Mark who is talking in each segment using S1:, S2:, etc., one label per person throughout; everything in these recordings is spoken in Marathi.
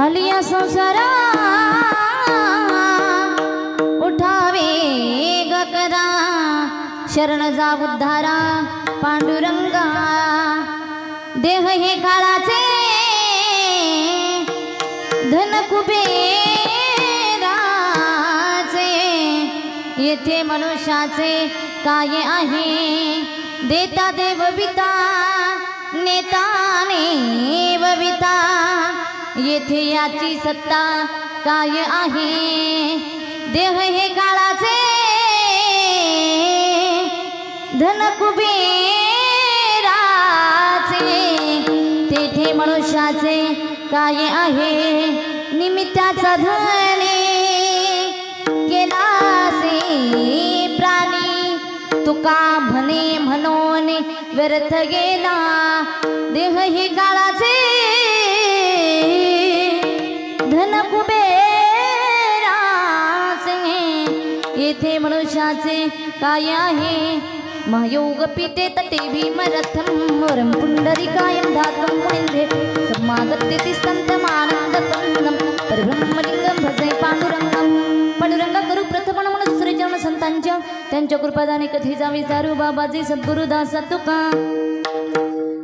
S1: आलिया संसारा उठावे गकरा शरण जा उद्धारा पांडुरंगा देह हे काळाचे धन कुबेराचे येथे मनुष्याचे काय आहे देता देवविता नेता नेवविता येथे याची सत्ता काय आहे देह हे काळाचे धन कुबेराचे तेथे मनुष्याचे काय आहे निमित्ताचा धने केलासे प्राणी तुका म्हणे म्हणून व्यर्थ गेला देह हे काळाचे धन कुबेराचे येथे मनुष्याचे काय आहे महायोग पिते तटे भीमरथम वरम पुंडरीकायं धातुं मुनिंदे समागत्ते तिस्तंतमानंदतंगम परब्रह्मलिंगम भजे पांडुरंगम पांडुरंगा करू प्रथमन म्हणून श्रीचरण संतांच्या त्यांच्या कृपादाने कधी जावी सारू बाबाजी सद्गुरुदास तुका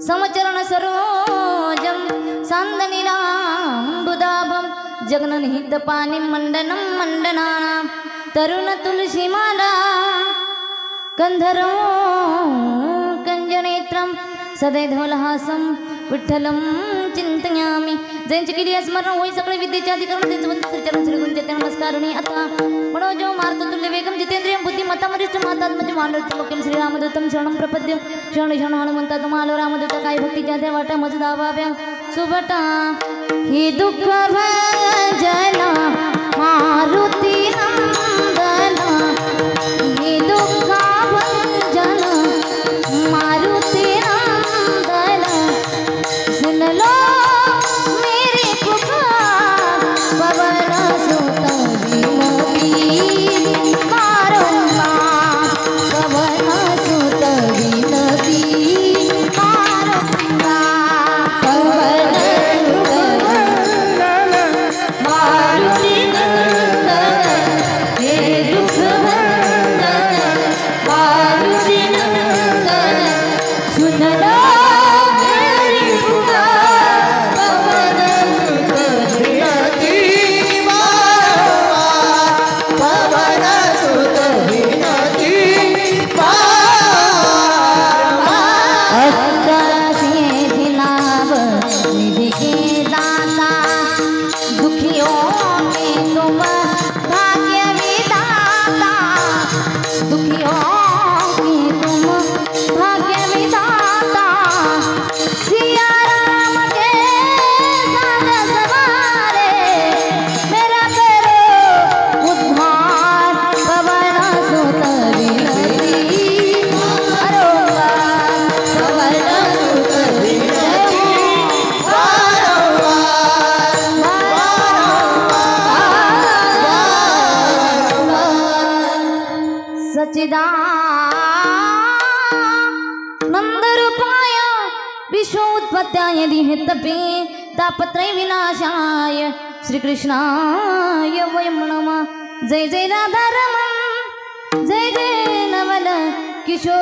S1: समचरण सरोजम सांदनीलांबुदाभम जगननिहित पाणी मंडनम मंडनानां तरुण तुलसी माला कंधरो कंजनेत्रम सदैधवलहासं विठ्ठलं चिंतयामि जयंची केली स्मरण होई सगळे विद्येचे अधिकरण त्यांचे वंदन श्रीचरण श्री गुंजते नमस्कारुणी आता मनोजो मार्ततुल्य वेगम जितेंद्रियं बुद्धिमत्तां वरिष्ठ मातात्मज मानवत्वक्यं श्रीरामदूतं शरणं प्रपद्य शरण शरण हनुमंता तुम्हाला रामदूता काय भक्तीच्या त्या वाटा मज दावाव्या सुबटा ही दुःख भजना मारुती नंदना ही दुःख भजन मारुती नंदना सुन लो मेरी पुकार पवन सुत विनती मारूंगा पवन सुत विनती मारूंगा पवन मारुती नंदन हे दुःख भंजन मारुती नंदन सुन लो मेरी पुकार पवन सुत विनती
S2: पवन सुत विनती
S1: नाव निधि के दाता दुखियों में तुम भाग्य विधाता दुखियों की तुम भाग्य विधाता सिया राम के साथ सवारे मेरा करो उद्धार पवन सुत विनती अरोगा पवन सुत विनती सच्चिदानंद रूपाय विश्वोत्पत्त्याय दिहतपे तापत्रय विनाशाय श्री कृष्णाय वयं नमः जय जय राधा रमण जय जय नवल किशोर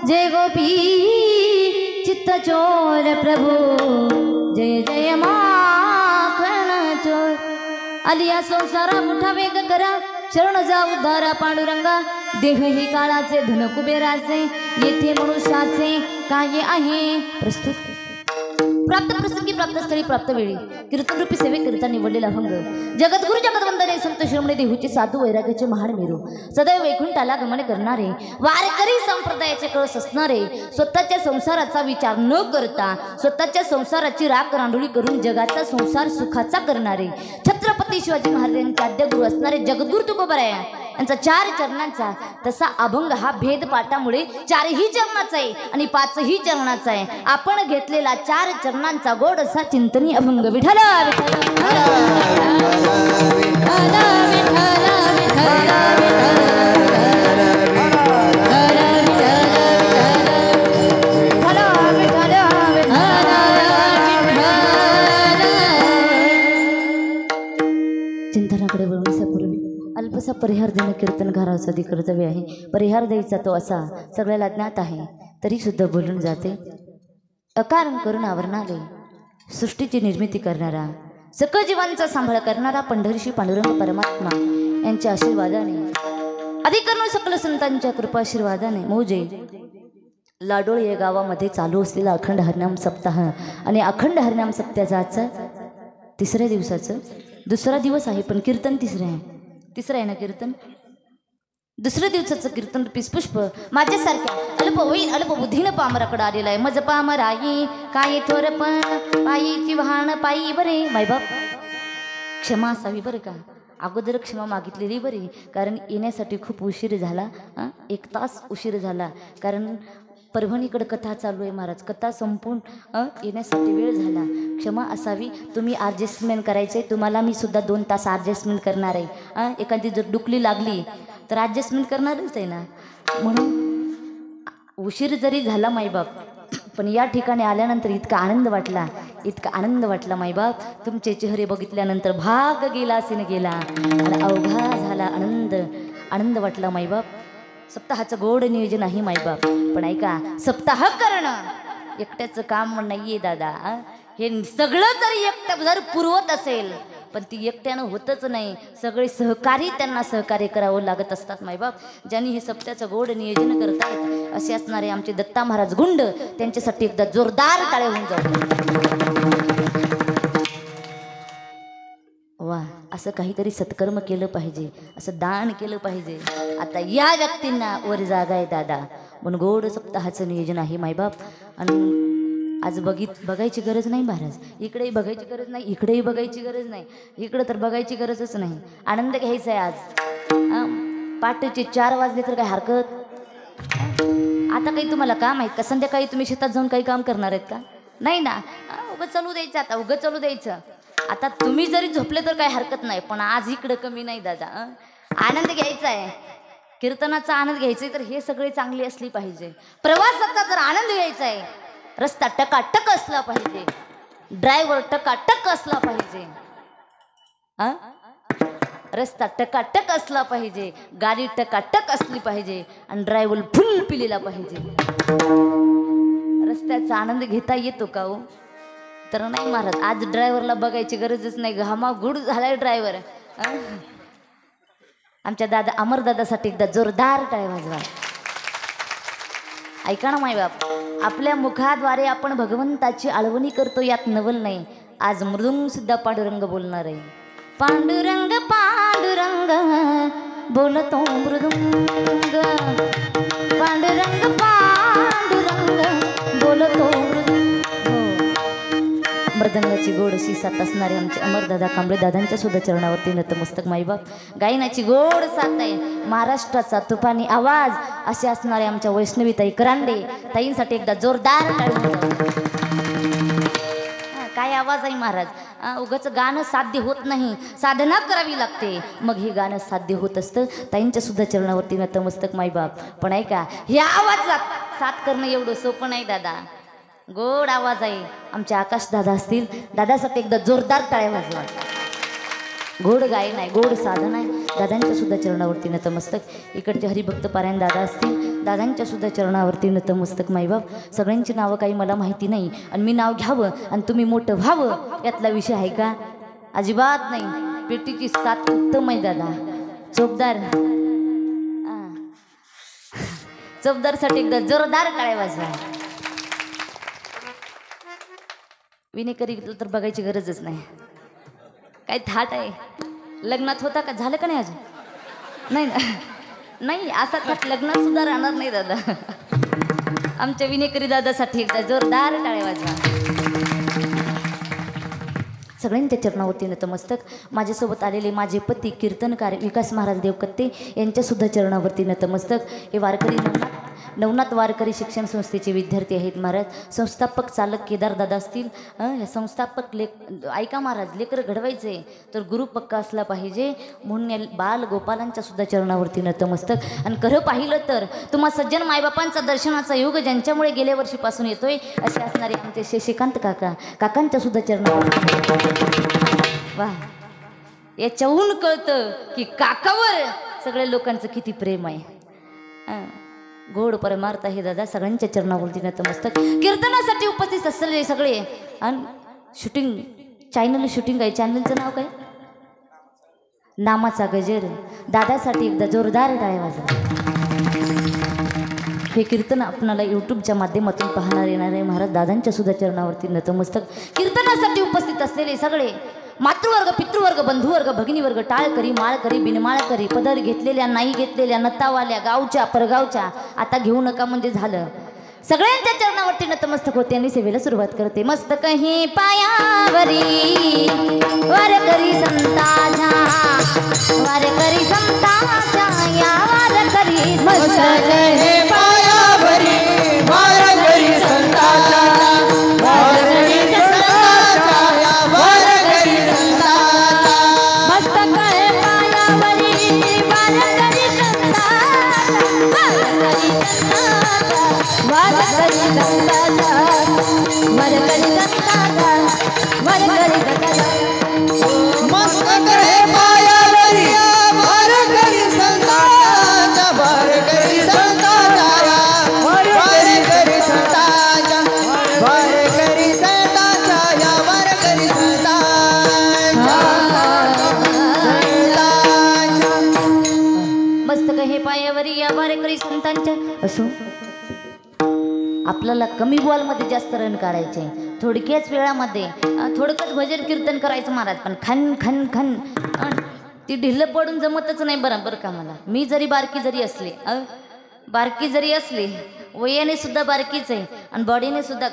S1: जय गोपी चित्तचोर प्रभु जय जय माखन चोर आलिया संसारा उठा वेग करा शरण जा उद्धारा पांडुरंगा देह हे काळाचे धन कुबेराचे येथे मनुष्याचे काय आहे प्रस्तुत प्राप्त प्रसंगी प्राप्त स्थळी प्राप्त वेळी कीर्तनरूपी सेवेकरिता निवडलेला भंग जगद्गुरु जगदवंदने संत शिरोमणी देहूचे साधू वैराग्याचे महान मेरू सदैव वैकुंठाला गमन करणारे वारकरी संप्रदायाचे कळस असणारे स्वतःच्या संसाराचा विचार न करता स्वतःच्या संसाराची राख रांडोळी करून जगाचा संसार सुखाचा करणारे छत्रपती शिवाजी महाराजांचे आद्यगुरु असणारे जगद्गुरु तुकोबराया यांचा 4 चरणांचा तसा अभंग हा भेद पाठामुळे 4ही चरणाचा आहे आणि 5ही चरणाचा आहे. आपण घेतलेला 4 चरणांचा गोड असा चिंतनी अभंग विठ्ठल चिंतनाकडे वळण्यापूर्वी अल्पसा परिहार देणं कीर्तनकाराचं आधी कर्तव्य आहे. परिहार द्यायचा तो असा सगळ्याला ज्ञात आहे तरी सुद्धा बोलून जाते. अकारण करून आवरणारे सृष्टीची निर्मिती करणारा सकळ जीवांचा सांभाळ करणारा पंढरीशी पांडुरंग परमात्मा यांच्या आशीर्वादाने अधिकरण सकल संतांच्या कृपा आशीर्वादाने मौजे लाडोळ या गावामध्ये चालू असलेला अखंड हरिनाम सप्ताह आणि अखंड हरिनाम सप्ताहाचा आजचा 3ऱ्या दिवसाचं 2रा दिवस आहे पण कीर्तन 3रं आहे ना कीर्तन 2ऱ्या दिवसाचं कीर्तन पुष्प माझ्यासारख्या अल्पवयीन अल्पबुद्धीनं पामराकडे आलेलं आहे. मज पामराई काय थोर पण पायीची वाहन पायी बरे मायबाप क्षमा असावी बरं का. अगोदर क्षमा मागितलेली बरी कारण येण्यासाठी खूप उशीर झाला. 1 तास उशीर झाला कारण परभणीकडे कथा चालू आहे महाराज. कथा संपून येण्यासाठी वेळ झाला. क्षमा असावी. तुम्ही ॲडजस्टमेंट करायचे. तुम्हाला मी सुद्धा 2 तास ॲडजस्टमेंट करणार आहे. एखादी जर डुकली लागली तर ॲडजस्टमेंट करणारच आहे ना. म्हणून उशीर जरी झाला माईबाप पण या ठिकाणी आल्यानंतर इतका आनंद वाटला माईबाप. तुमचे चेहरे बघितल्यानंतर भाग गेला असेन गेला आणि अवघा झाला आनंद वाटला माईबाप. सप्ताहाचं गोड नियोजन आहे माईबाप. पण ऐका सप्ताह करणं एकट्याचं काम नाहीये दादा. हे सगळं जरी एकटं जर पुरवत असेल पण ती एकट्यानं होतच नाही. सगळे सहकारी त्यांना सहकार्य करावं लागत असतात माईबाप. ज्यांनी हे सप्त्याचं गोड नियोजन करतायत असे असणारे आमचे दत्ता महाराज गुंड त्यांच्यासाठी एकदा जोरदार टाळ्या होऊन जाऊ. वा असं काहीतरी सत्कर्म केलं पाहिजे. असं दान केलं पाहिजे. आता या व्यक्तींना वर जागा आहे दादा. म्हणून गोड सप्ताहाचं नियोजन आहे मायबाप. आणि आज बघायची गरज नाही महाराज. इकडेही बघायची गरज नाही इकडेही बघायची गरज नाही. इकडं तर बघायची गरजच नाही. आनंद घ्यायचा आहे आज. पहाटेचे 4 वाजले तर काय हरकत. आता काही तुम्हाला काम आहेत का. संध्याकाळी तुम्ही शेतात जाऊन काही काम करणार आहेत का. नाही ना. उगं चालू द्यायचं. आता उगं चालू द्यायचं. आता तुम्ही जरी झोपले तर काही हरकत नाही पण आज इकडं कमी नाही दादा. आनंद घ्यायचा आहे. कीर्तनाचा आनंद घ्यायचा आहे तर हे सगळे चांगली असली पाहिजे. प्रवासाचा जर आनंद घ्यायचा आहे रस्ता टकाटक असला पाहिजे. ड्रायव्हर टकाटक असला पाहिजे. रस्ता टकाटक असला पाहिजे. गाडी टकाटक असली पाहिजे आणि ड्रायव्हर फुल पिलेला पाहिजे. रस्त्याचा आनंद घेता येतो का हो. तर नाही महाराज. आज ड्रायव्हरला बघायची गरजच नाही. घामाघूड झालाय ड्रायव्हर. आमच्या दादा अमरदादासाठी एकदा जोरदार टाळ्या वाजवा. ऐका ना मायबाप. आपल्या मुखाद्वारे आपण भगवंताची आळवणी करतो यात नवल नाही. आज मृदुंग सुद्धा पांडुरंग बोलणार आहे. पांडुरंग पांडुरंग बोलतो मृदुंग. पांडुरंग पांडुरंग बोलतो मृदुंग. मृदंगाची गोड अशी साथ असणारे आमचे अमरदादा कांबळे दादांच्या सुद्धा चरणावरती नतमस्तक माईबाप. गायनाची गोड साथ आहे. महाराष्ट्राचा तुफानी आवाज असे असणारे आमच्या वैष्णवी ताई करांडे ताईंसाठी एकदा जोरदार काय आवाज आहे महाराज. उगाच गाणं साध्य होत नाही. साधना करावी लागते मग हे गाणं साध्य होत असतं. ताईंच्या सुद्धा चरणावरती नतमस्तक माईबाप. पण ऐका ह्या आवाजात साथ करणं एवढं सोपं नाही दादा. गोड आवाज आहे. आमचे आकाश दादा असतील. दादासाठी एकदा जोरदार टाळ्या वाजवा. गोड गायन आहे गोड साधन आहे. दादांच्या सुद्धा चरणावरती नतमस्तक. इकडचे हरिभक्त पारायण दादा असतील. दादांच्या सुद्धा चरणावरती नतमस्तक माईबाप. सगळ्यांची नावं काही मला माहिती नाही आणि मी नाव घ्यावं आणि तुम्ही मोठं व्हावं यातला विषय आहे का. अजिबात नाही. पेटीची साथ उत्तम आहे दादा. चोपदार. चौदारसाठी एकदा जोरदार टाळ्या वाजवा. विनेकरी तर बघायची गरजच नाही. काय थाट आहे. लग्नात होता का? झालं का नाही अजून? नाही ना. नाही असा थाट लग्नात सुद्धा राहणार नाही दादा. आमच्या विनेकरी दादासाठी एकदा जोरदार टाळ्या वाजवा. सगळ्यांच्या चरणावरती नतमस्तक. माझ्यासोबत आलेले माझे पती कीर्तनकार विकास महाराज देवकत्ते यांच्यासुद्धा चरणावरती नतमस्तक. हे वारकरी नवनाथ वारकरी शिक्षण संस्थेचे विद्यार्थी आहेत महाराज. संस्थापक चालक केदारदादा असतील. हे संस्थापक ऐका महाराज, लेकर घडवायचे तर गुरु पक्का असला पाहिजे म्हणून या बाल गोपालांच्या सुद्धा चरणावरती नतमस्तक. आणि खरं पाहिलं तर तुम्हा सज्जन मायबापांचा दर्शनाचा योग ज्यांच्यामुळे गेल्या वर्षीपासून येतोय असे असणारे आमचे शशिकांत काकांच्या सुद्धा चरणावरती. वा, याच्याहून कळतं की काकावर सगळ्या लोकांचं किती प्रेम आहे. गोड परमार्थ आहे दादा. सगळ्यांच्या चरणावरती नतमस्तक. कीर्तनासाठी उपस्थित असलेले सगळे आणि शूटिंग चॅनल शूटिंग आहे. चॅनलचं नाव काय? नामाचा गजर. दादासाठी एकदा जोरदार टाळ्या वाजवा. हे कीर्तन आपणाला यूट्यूबच्या माध्यमातून पाहणार येणार आहे महाराज. दादांच्या सुद्धा चरणावरती नतमस्तक. कीर्तनासाठी उपस्थित असलेले सगळे मातृवर्ग, पितृवर्ग, बंधुवर्ग, भगिनीवर्ग, टाळकरी, माळकरी, बिनमाळकरी, पदर घेतलेल्या, नाही घेतलेल्या, नत्तावाल्या, गावच्या, परगावच्या, आता घेऊ नका म्हणजे झालं. सगळ्यांच्या चरणावरती नतमस्तक होते आणि सेवेला सुरुवात करते. मस्तक हे पायावरी वारकरी संताच्या, वारकरी संताच्या, या वारकरी
S2: मस्तक हे पायावरी वारकरी संताच्या, वारकरी संताच्या, या वारकरी संताच्या.
S1: मस्तक हे पायावरी वारकरी संताच्या, वारकरी संताच्या, वारकरी संताच्या, वारकरी संताच्या, वारकरी संताच्या.
S2: मस्तक हे पायावरी वारकरी संताच्या, वारकरी संताच्या, वारकरी संताच्या, वारकरी संताच्या, या वारकरी संताच्या.
S1: मस्तक हे पायावरी या वारकरी संतांच्या. असो, आपल्याला कमी बॉलमध्ये जास्त रन काढायचे, थोडक्याच वेळामध्ये थोडकंच भजन कीर्तन करायचं महाराज. पण खन खन खन ती ढिल्लं पडून जमतच नाही. बरोबर का मला, मी जरी बारकी जरी असली वयाने सुद्धा बारकीच आहे आणि बॉडीने सुद्धा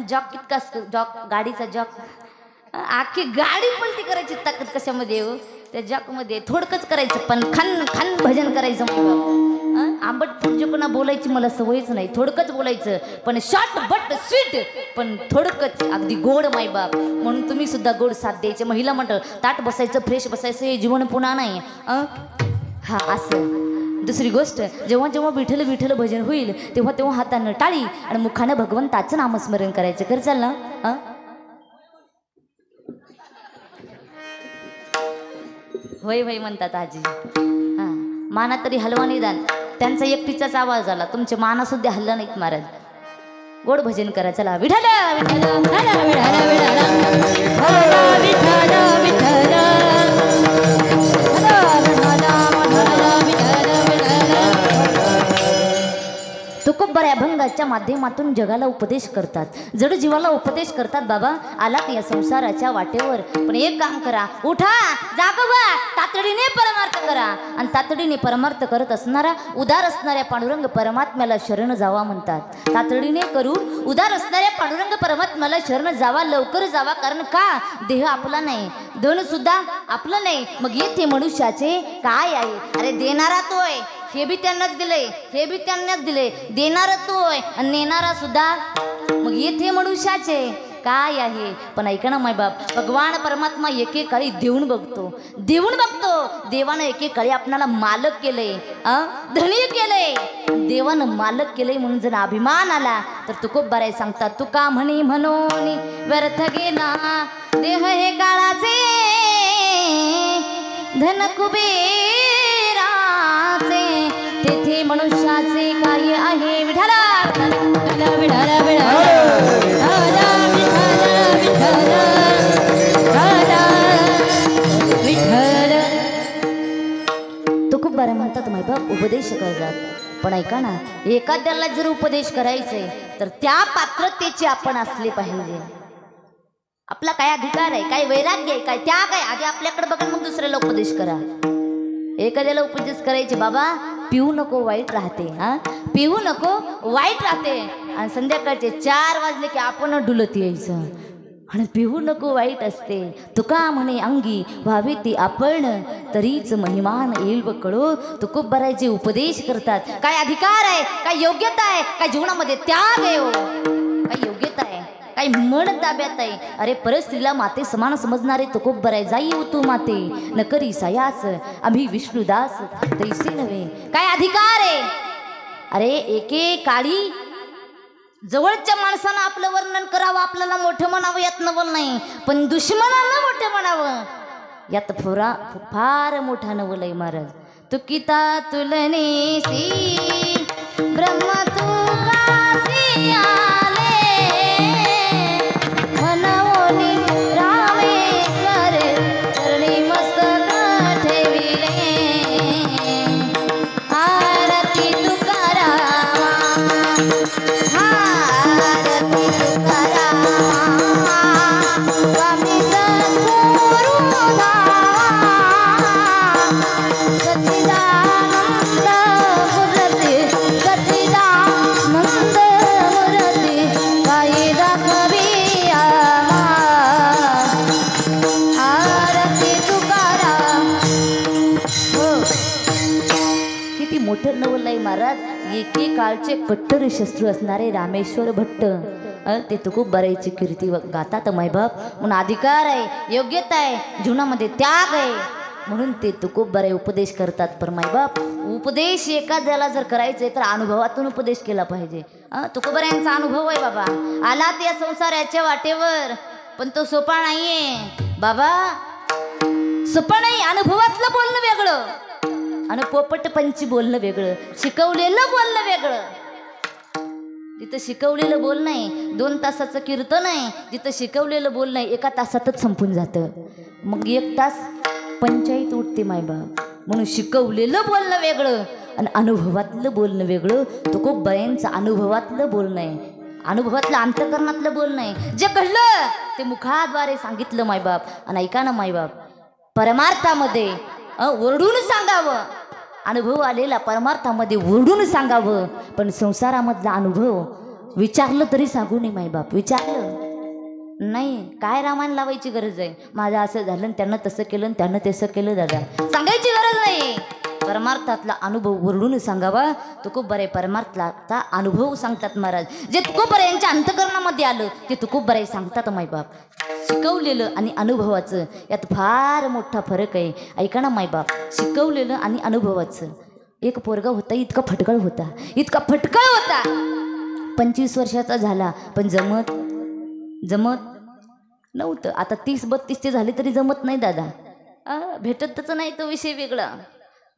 S1: जॉक इतका जॉक, गाडीचा जॉक, आखी गाडी पलटी करायची ताकद कशामध्ये हो? त्या जॉकमध्ये. थोडकंच करायचं पण खन खन भजन करायचं. आंबट फुटजपणा बोलायची मला सवयच नाही. थोडकंच बोलायचं पण शॉर्ट बट स्वीट, पण थोडकंच अगदी गोड मायबाप. म्हणून तुम्ही सुद्धा गोड साथ द्यायचे. महिला मंडळ ताट बसायचं, फ्रेश बसायचं, हे जीवन पुन्हा नाही. हा असं. दुसरी गोष्ट, जेव्हा जेव्हा विठ्ठल विठ्ठल भजन होईल तेव्हा तेव्हा हातानं टाळी आणि मुखानं भगवंताचं नामस्मरण करायचं. कर चाल ना. होय होय म्हणतात आजी. हां, माना तरी हलवा निदान. त्यांचा एकटीचाच आवाज आला, तुमचे माना सुद्धा हल्ला नाहीत महाराज. गोड भजन करा. चला. विठ्ठल विठ्ठल विठ्ठल विठ्ठल विठ्ठल तुकोबा या अभंगाच्या माध्यमातून जगाला उपदेश करतात, जड जीवाला उपदेश करतात. बाबा आलात या संसाराच्या वाटेवर, पण एक काम करा, उठा, जागवा, तातडीने परमार्थ करा. आणि तातडीने परमार्थ करत असणारा, उदार असणाऱ्या पांडुरंग परमात्म्याला शरण जावा म्हणतात. तातडीने करून उदार असणाऱ्या पांडुरंग परमात्म्याला शरण जावा, लवकर जावा. कारण का? देह आपला नाही, धन सुद्धा आपलं नाही. मग येथे मनुष्याचे काय आहे? अरे देणारा तोय, हे बी त्यांनाच दिलंय, हे बी त्यांनाच दिलंय. देणारा तोय आणि नेणारा सुद्धा. मग येथे मनुष्याचे काय आहे? पण ऐका ना मायबाप, भगवान परमात्मा एकेकाळी देऊन बघतो. देवानं एकेकाळी आपणाला मालक केलंय, धनी केलंय. देवानं मालक केलंय म्हणून जर अभिमान आला तर तुकोबाराय सांगतात, तुका म्हणी म्हणून व्यर्थ गेला देह हे काळाचे, धन कुबेराचे, तेथे मनुष्याचे काय आहे? विठाला विठाला विठाला विठाला विठ्ठल. तुकोबाराय म्हणतात मायबाप, उपदेश करतात. पण ऐका ना, एखाद्याला जर उपदेश करायचंय तर त्या पात्रतेचे आपण असले पाहिजे. आपला काय अधिकार आहे, काय वैराग्य आहे, काय त्याग आहे, आधी आपल्याकडे बघा मग दुसऱ्याला उपदेश करा. एखाद्याला उपदेश करायचे, बाबा पिऊ नको वाईट राहते, हा पिऊ नको वाईट राहते, आणि संध्याकाळचे 4 वाजले की आपण डुलत यायचं आणि पिऊ नको वाईट असते. तुका म्हणे अंगी व्हावी ती आपण, तरीच महिमान येईल व कळो. तुकोबरायचे उपदेश करतात. काय अधिकार आहे, काय योग्यता आहे, काय जीवनामध्ये त्याग आहे, हो काय योग्यता आहे, काय मन ताब्यात आहे. अरे परस्त्रीला माते समान समजणारे तुकोबराय, जाई तू माते न करी सायास, आम्ही विष्णुदास तैसे नव्हे. काय अधिकार आहे. अरे एके काळी जवळच्या माणसानं आपलं वर्णन करावं, आपल्याला मोठं म्हणावं यात नवल नाही, पण दुश्मनाला मोठं म्हणावं यात फार मोठा नवल आहे. महाराज तुकिता तुलनेसी ब्रह्म तू कासी आले, मनवोनी रामेश्वर चरणी मस्तक ठेविले. आरती तुकारामा, आरती तुकारामा, स्वामी सद्गुरु धामा, सच्चिदानंद मूर्ती, सच्चिदानंद मूर्ती, काही दाखवी आम्हा. आरती तुकाराम. हो, किती मोठं नवल आहे महाराज. एके काळचे कट्टर शस्त्र असणारे रामेश्वर भट्ट ते तुकोबरायची कीर्ती गातात मायबाप. म्हणून अधिकार आहे, योग्यता आहे, जीवनामध्ये त्याग आहे, म्हणून ते तुकोबराय उपदेश करतात. पर मायबाप उपदेश एखाद्याला जर करायचंय तर अनुभवातून उपदेश केला पाहिजे. तुकोबरायांचा अनुभव आहे बाबा. आला त्या संसाराच्या वाटेवर, पण तो सोपा नाहीये बाबा, सोपा नाही. अनुभवातलं बोलणं वेगळं आणि पोपटपंची बोलणं वेगळं, शिकवलेलं बोलणं वेगळं. जिथं शिकवलेलं बोलणं आहे 2 तासाचं कीर्तन आहे, जिथं शिकवलेलं बोलणं आहे 1 तासातच संपून जातं. मग 1 तास पंचायत उठते मायबाप. म्हणून शिकवलेलं बोलणं वेगळं आणि अनुभवातलं बोलणं वेगळं. तुकोबरायांचं अनुभवातलं बोलणं आहे, अनुभवातलं अंतकरणातलं बोलणं आहे. जे घडलं ते मुखाद्वारे सांगितलं मायबाप. आणि ऐका ना मायबाप, परमार्थामध्ये ओरडून सांगावं, अनुभव आलेला परमार्थामध्ये ओरडून सांगावं, पण संसारामधला अनुभव विचारलं तरी सांगू नये मायबाप. विचारलं नाही, काय रामायण लावायची गरज आहे. माझं असं झालं आणि त्यानं तसं केलं आणि त्यानं तसं केलं, दादा सांगायची गरज नाही. परमार्थातला अनुभव ओरडून सांगावा. तुकोबराय परमार्थातला अनुभव सांगतात महाराज. जे तुकोबरायांच्या अंतकरणामध्ये आलं ते तुकोबराय सांगतात मायबाप. शिकवलेलं आणि अनुभवाचं यात फार मोठा फरक आहे. ऐका ना मायबाप, शिकवलेलं आणि अनुभवाचं. एक पोरगा होता, इतका फटकळ होता, इतका फटकळ होता, 25 वर्षाचा झाला, पण जमत नव्हतं. आता 30-32 झाले तरी जमत नाही दादा. भेटतच नाही, तो विषय वेगळा.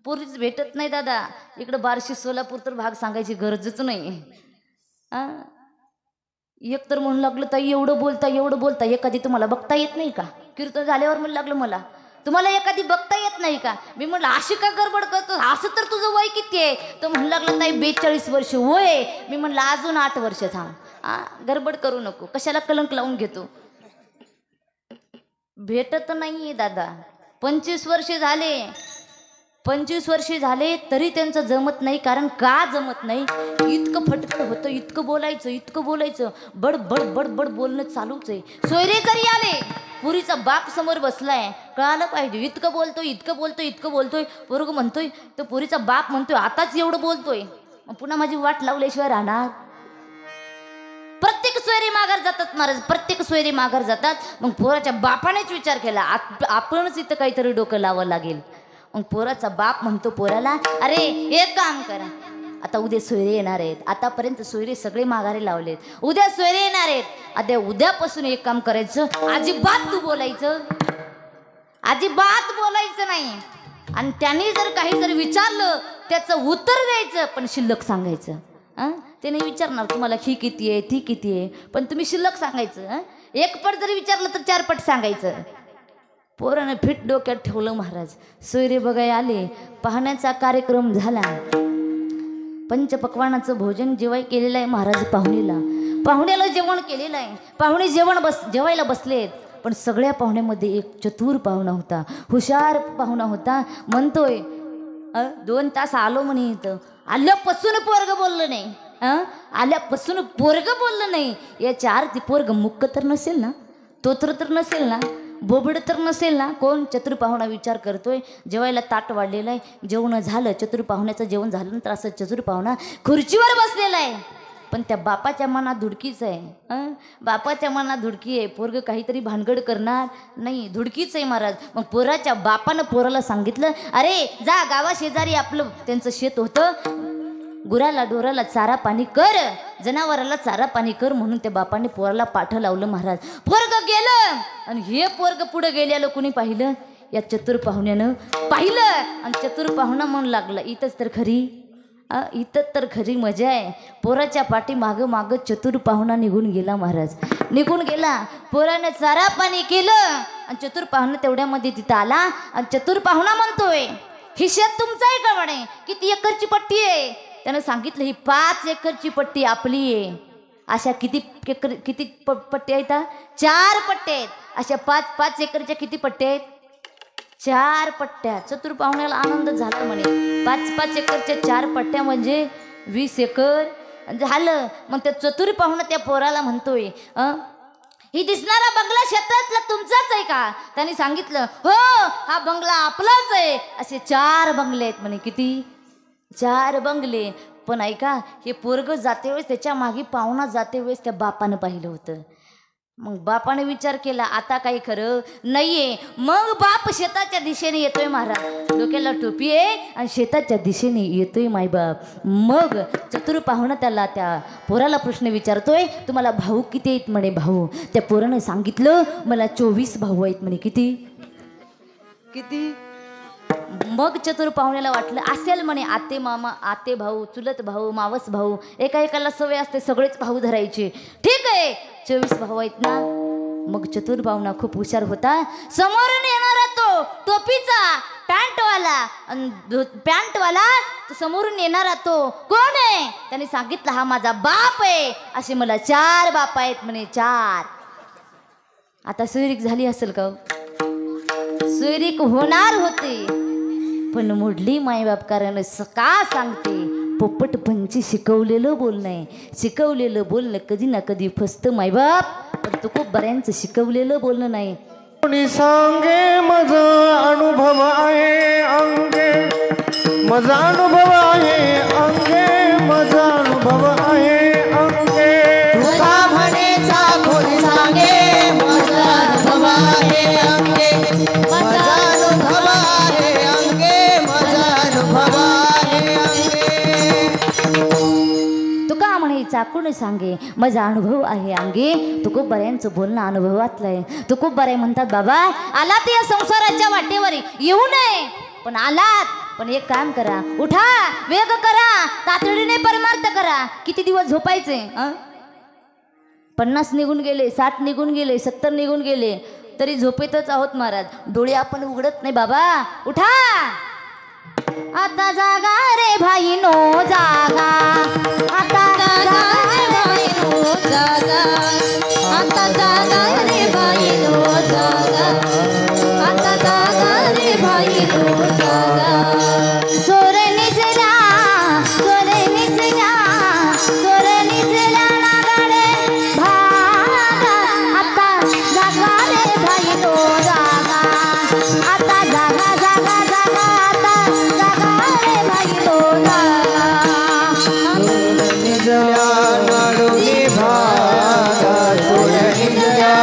S1: पोरीच भेटत नाही दादा. इकडं बार्शी सोलापूर तर भाग सांगायची गरजच नाही. एक तर म्हणू लागलं ताई एवढं बोलता एखादी तुम्हाला बघता येत नाही का. कीर्तन झाल्यावर म्हणू लागलं मला तुम्हाला एखादी बघता येत नाही का. मी म्हटलं अशी का गडबड करतो, असं तर तुझं वय किती आहे. तो म्हणू लागला ताई 42 वर्ष वय आहे. मी म्हटलं अजून 8 वर्ष थांब, गडबड करू नको, कशाला कलंक लावून घेतो. भेटत नाहीये दादा. 25 वर्ष झाले तरी त्यांचं जमत नाही. कारण का जमत नाही, इतकं फटकळ होतं, इतकं बोलायचं, बड बड बड बड बोलणं चालूच आहे. सोयरे जरी आले, पुरीचा बाप समोर बसलाय, कळालं पाहिजे. इतकं बोलतोय. पोरग म्हणतोय, तर पुरीचा बाप म्हणतोय आताच एवढं बोलतोय, मग पुन्हा माझी वाट लावल्याशिवाय राहणार. प्रत्येक सोयरी माघार जातात महाराज, प्रत्येक सोयरी माघार जातात. मग पोराच्या बापानेच विचार केला आपणच इथं काहीतरी डोकं लावावं लागेल. मग पोराचा बाप म्हणतो पोराला, अरे एक काम करा, आता उद्या सोयरे येणार आहेत. आतापर्यंत सोयरे सगळे माघारी लावलेत, उद्या सोयरे येणार आहेत. आता उद्यापासून एक काम करायचं, अजिबात बोलायचं नाही. आणि त्यांनी जर काही जर विचारलं त्याचं उत्तर द्यायचं, पण शिल्लक सांगायचं. ते नाही विचारणार तुम्हाला ही किती आहे ती किती आहे, पण तुम्ही शिल्लक सांगायचं. 1 पट जरी विचारलं तर 4 पट सांगायचं. पोरानं फिट डोक्यात ठेवलं महाराज. सोयरे बघाय आले, पाहण्याचा कार्यक्रम झाला. पंचपक्वानाचं भोजन जेवाय केलेलं आहे महाराज पाहुणीला. पाहुण्याला जेवण केलेलं आहे. पाहुणे जेवायला बसलेत. पण सगळ्या पाहुण्यामध्ये एक चतुर पाहुणा होता, हुशार पाहुणा होता. म्हणतोय 2 तास आलो म्हणे इथं, आल्यापासून पोरग बोललं नाही. आल्यापासून पोरग बोललं नाही. याच्या आरती पोरग मुक्क तर नसेल ना, तोत्र तर नसेल ना, बोबड तर नसेल ना. कोण? चतुर पाहुणा विचार करतोय. जेवायला ताट वाढलेलं आहे. जेवण झालं, चतुर पाहुण्याचं जेवण झाल्यानंतर असं चतुर पाहुणा खुर्चीवर बसलेला आहे. पण त्या बापाच्या मनात धुडकीच आहे. बापाच्या मनात धुडकी आहे. पोरग काहीतरी भानगड करणार नाही, धुडकीच आहे महाराज. मग पोराच्या बापानं पोराला सांगितलं, अरे जा गावा शेजारी आपलं त्यांचं शेत होतं, गुराला डोराला चारा पाणी कर, जनावराला चारा पाणी कर म्हणून त्या बापाने पोराला पाठ लावलं महाराज. पोरग गेलं आणि हे पोरग पुढे गेलेलं कुणी पाहिलं? या चतुर पाहुण्यानं पाहिलं. आणि चतुर पाहुणा म्हणू लागला, इथंच तर खरी मजा आहे. पोराच्या पाठी मागं मागं चतुर पाहुणा निघून गेला महाराज. निघून गेला. पोरानं चारा पाणी केलं आणि चतुर पाहुणा तेवढ्यामध्ये तिथं आला. आणि चतुर पाहुणा म्हणतोय, ही शेत तुमचं आहे का म्हणे? किती एकरची पट्टी आहे? त्यानं सांगितलं, ही 5 एकरची पट्टी आपली आहे. अशा किती पट्ट्या आहेत? 4 पट्ट्या आहेत. अशा 5 एकरच्या किती पट्ट्या आहेत? 4 पट्ट्या. चतुर पाहुण्याला आनंद झाला म्हणे. 5 एकरच्या 4 पट्ट्या म्हणजे 20 एकर झालं. मग त्या चतुर पाहुणा त्या पोराला म्हणतोय, ही दिसणारा बंगला शेतातला तुमचाच आहे का? त्यांनी सांगितलं, हो हा बंगला आपलाच आहे. असे 4 बंगले आहेत म्हणे. किती? 4 बंगले. पण ऐका, हे पोरग जाते वेळेस, त्याच्या मागे पाहुणा जाते वेळेस त्या बापानं पाहिलं होतं. मग बापाने विचार केला, आता काही खरं नाहीये. मग बाप शेताच्या दिशेने येतोय महाराज. डोक्याला टोपी आहे आणि शेताच्या दिशेने येतोय मायबाप. मग चतुर पाहुणा त्या पोराला प्रश्न विचारतोय, तुम्हाला भाऊ किती आहेत म्हणे? भाऊ. त्या पोरानं सांगितलं, मला 24 भाऊ आहेत म्हणे. किती? मग चतुर पाहुण्याला वाटलं असेल म्हणे, आते मामा, आते भाऊ, चुलत भाऊ, मावस भाऊ, एकाला सवय असते सगळेच भाऊ धरायचे. ठीक आहे, 24 भाऊ आहेत ना. मग चतुर पाहुणा खूप हुशार होता. समोरून येणारा तो टोपीचा पॅन्टवाला समोरून येणारा तो कोण आहे? त्याने सांगितलं, हा माझा बाप आहे. असे मला 4 बाप आहेत म्हणे. 4. आता सोयरीक झाली असेल का? सोयरीक होणार होते पण मोडली मायबाप. कारण का सांगते, पोपट पंची शिकवलेलं बोलणं कधी ना कधी फसतं मायबाप. पण तू खूप बऱ्यांचं शिकवलेलं बोलणं नाही.
S2: कोणी सांगे माझा अनुभव आहे अंगे, माझा अनुभव आहे अंगे, माझा अनुभव आहे अंगे. तुका म्हणेचा कोणी सांगे, माझा अनुभव आहे अंगे, माझा अनुभव आहे अंगे, माझा अनुभव आहे अंगे.
S1: तुका म्हणायचा कोण सांगे, माझा अनुभव आहे अंगे. तू खूप बऱ्यांचं बोलणं अनुभवातलं आहे. तू खूप बरे म्हणतात बाबा, आलात या संसाराच्या वाटेवर येऊ नये, पण आलात. पण एक काम करा, उठा, वेग करा, तातडीने परमार्थ करा. किती दिवस झोपायचे? 50 निघून गेले, 60 निघून गेले, 70 निघून गेले, तरी झोपेतच आहोत महाराज. डोळे आपण उघडत नाही. बाबा उठा, आता जागा रे भाई नो जागा, आता जागा रे भाई नो जागा, आता जागा रे भाई नो जागा, आता जागा रे भाई नो जागा. चोर निजला नागाडे भागा, आता जागा रे भाई नो जागा, आता जागा
S2: निजल्या नाडोली भागा, चोर निजल्या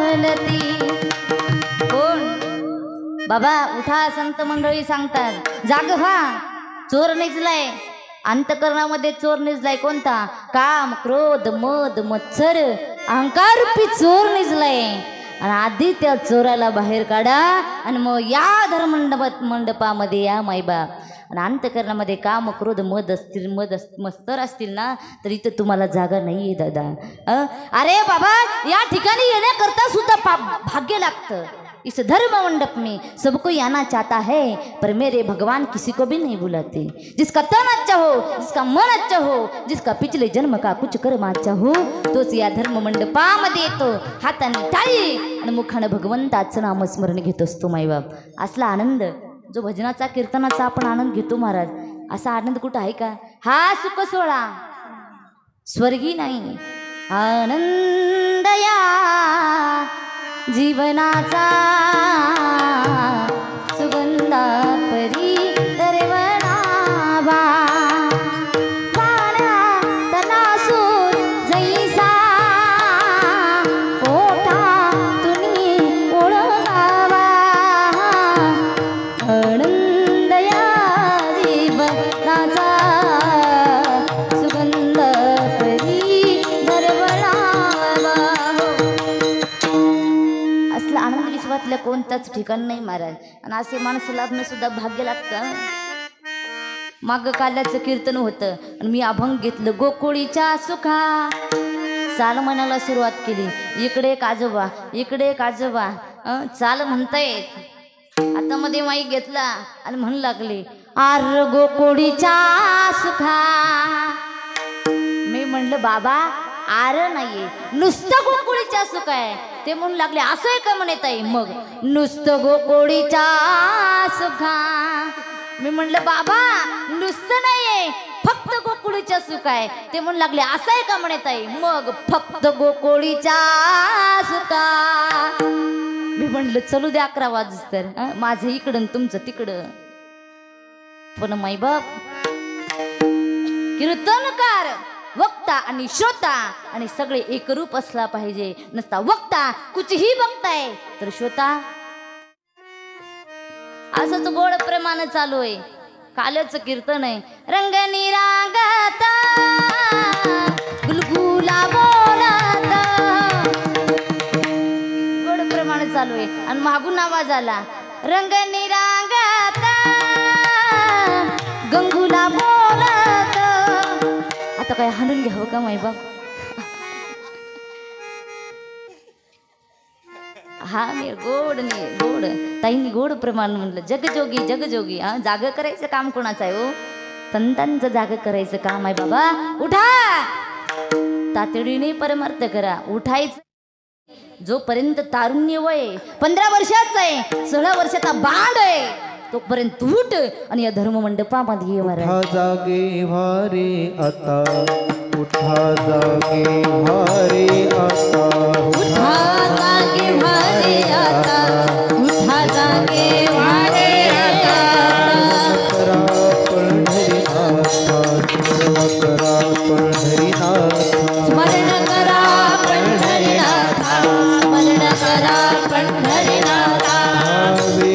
S1: बोलती. कोण? बाबा उठा, संत मंडळी सांगतात जाग व्हा. चोर निजलाय अंतकरणामध्ये, चोर निजलाय कोणता? काम, क्रोध, मद, मत्सर, अहंकार रूपी चोर निजलाय. आणि आधी त्या चोराला बाहेर काढा आणि मग या मंडपामध्ये या मायबाप. आणि अंतकरणामध्ये काम, क्रोध, मद असतील, मत्सर असतील ना, तर इथं तुम्हाला जागा नाही आहे दादा. अरे बाबा या ठिकाणी येण्याकरता सुद्धा भाग्य लागतं. इस धर्म मंडप में सबको आना चाहता है, पर मेरे भगवान किसी को भी नहीं बुलाते. जिसका तन अच्छा हो, जिसका मन अच्छा हो, जिसका पिछले जन्म का कुछ कर्म अच्छा हो, तोच या धर्म मंडपामध्ये येतो. हाताने टाळी आणि मुखानं भगवंताचं नामस्मरण घेत असतो माईबाप. असला आनंद जो भजनाचा कीर्तनाचा आपण आनंद घेतो महाराज, असा आनंद कुठं आहे का? हा सुख सोहळा स्वर्गी नाही. आनंद या जीवनाचा सुगंधा परी दरवणावा. पाण्या तलासून जैसा ओठा तुनी ओळखावा. आनंद या जीवनाचा सुगंध परी दरवणावा. असला आनंद विश्वातल्या कोणताच ठिकाण नाही महाराज. आणि असे माणसं लाभणं सुद्धा भाग्य लागतं. माग काल्याचं कीर्तन होतं आणि मी अभंग घेतलं. गोकुळीच्या सुखा चाल म्हणायला सुरुवात केली. इकडे एक आजोबा, इकडे एक आजोबा, चाल म्हणतायत. आता मध्ये माईक घेतला आणि म्हणू लागले आर गोकुळीच्या सुखा. मी म्हणलं बाबा आर नाहीये, नुसतं गोकुळीच्या सुख आहे. ते म्हणू लागले असं आहे का म्हणे ताई? मग नुसतं गोकुळीच्या सुखा. मी म्हणलं बाबा नुसतं नाहीये, फक्त गोकुळीच्या सुख आहे. ते म्हणू लागले असं आहे का म्हणे ताई? मग फक्त गोकुळीच्या सुखा. मी म्हणलं चलू दे 11 वाजता तर, माझं इकडं तुमचं तिकडं. पण माईबाप कीर्तनकार वक्ता आणि श्रोता आणि सगळे एकरूप असला पाहिजे. नसता वक्ता कुठही बघताय तर श्रोता असंच गोड प्रेमानं चालू आहे. कालचं कीर्तन आहे. रंगनी रागाता गुलगुला बोलाता, गोड प्रेमानं चालू आहे. आणि मागून आवाज आला रंगनी रागाता गंगुला बोलाता. आता काय हाणून घ्यावं का माईबाप? हा मी गोड नाही गोड ताईंनी गोड प्रमाण म्हणलं. जगजोगी जगजोगी. हा जाग करायचं काम कोणाचं आहे हो? संतांचं जाग करायचं काम आहे बाबा. उठा तातडीने परमार्थ करा. उठायचं. जोपर्यंत तारुण्य वय 15 वर्षाचा आहे, 16 वर्षाचा बाळ आहे, तोपर्यंत उठ आणि या धर्म मंडपामध्ये ये.
S2: उठा जागे वारे आता, उठा जागे वारे आता,
S1: उठा जागे वारे आता, उठा जागे वारे आता.
S2: करा पंढरीनाथा, करा पंढरीनाथा,
S1: स्मरण करा पंढरीनाथा, स्मरण करा पंढरीनाथा.
S2: भावे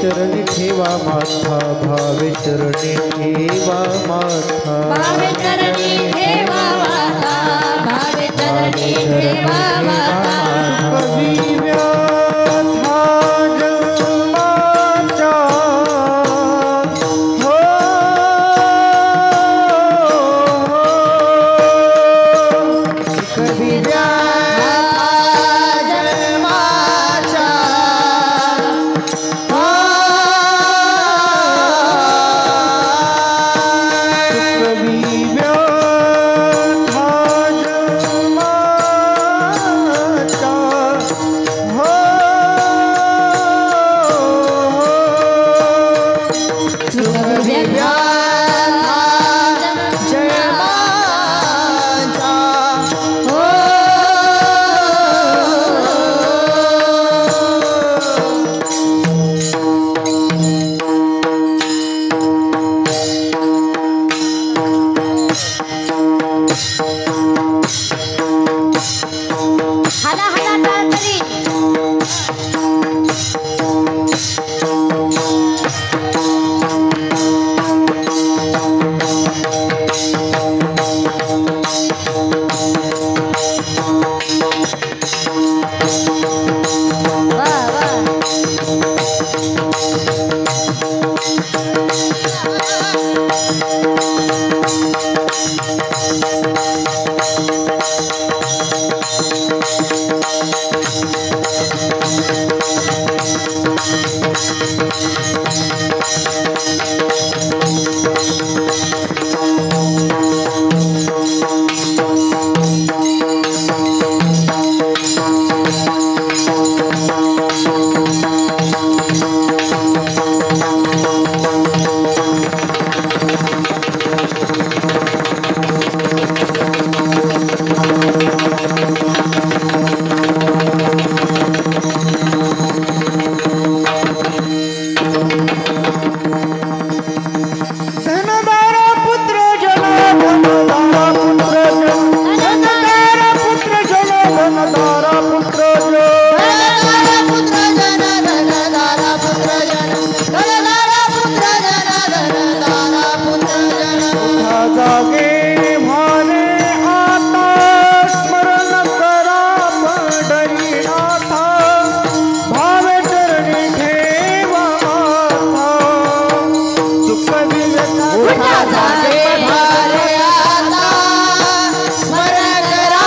S2: चरणी ठेवा माथा, भावे चरणी ठेवा माथा,
S1: भावे चरणी ठेवा माता, भावे चरणी ठेवा माता.
S2: पुत्र जो जागे भाने आता स्मरण करा पंढरीनाथा भावे चरणी ठेवा माथा सुख दिवसा
S1: उठा जागे भारे आता स्मरण करा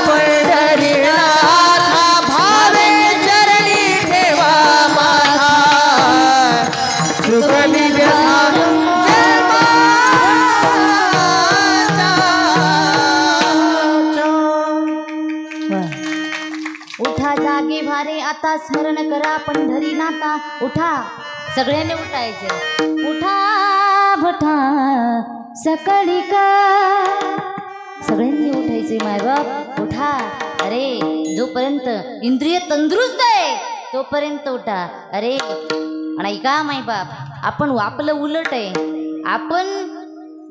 S1: पंढरीनाथा भावे चरणी ठेवा माथा
S2: सुख दिवसा
S1: उठा जागे भारे आता स्मरण करा पंढरीनाथा उठा सगळ्यांनी उठायचं उठा भटा सकाळी का सगळ्यांनी उठायचे मायबाप उठा अरे जोपर्यंत इंद्रिय तंदुरुस्त आहे तोपर्यंत उठा अरे आणि का मायबाप आपण आपलं उलट आहे आपण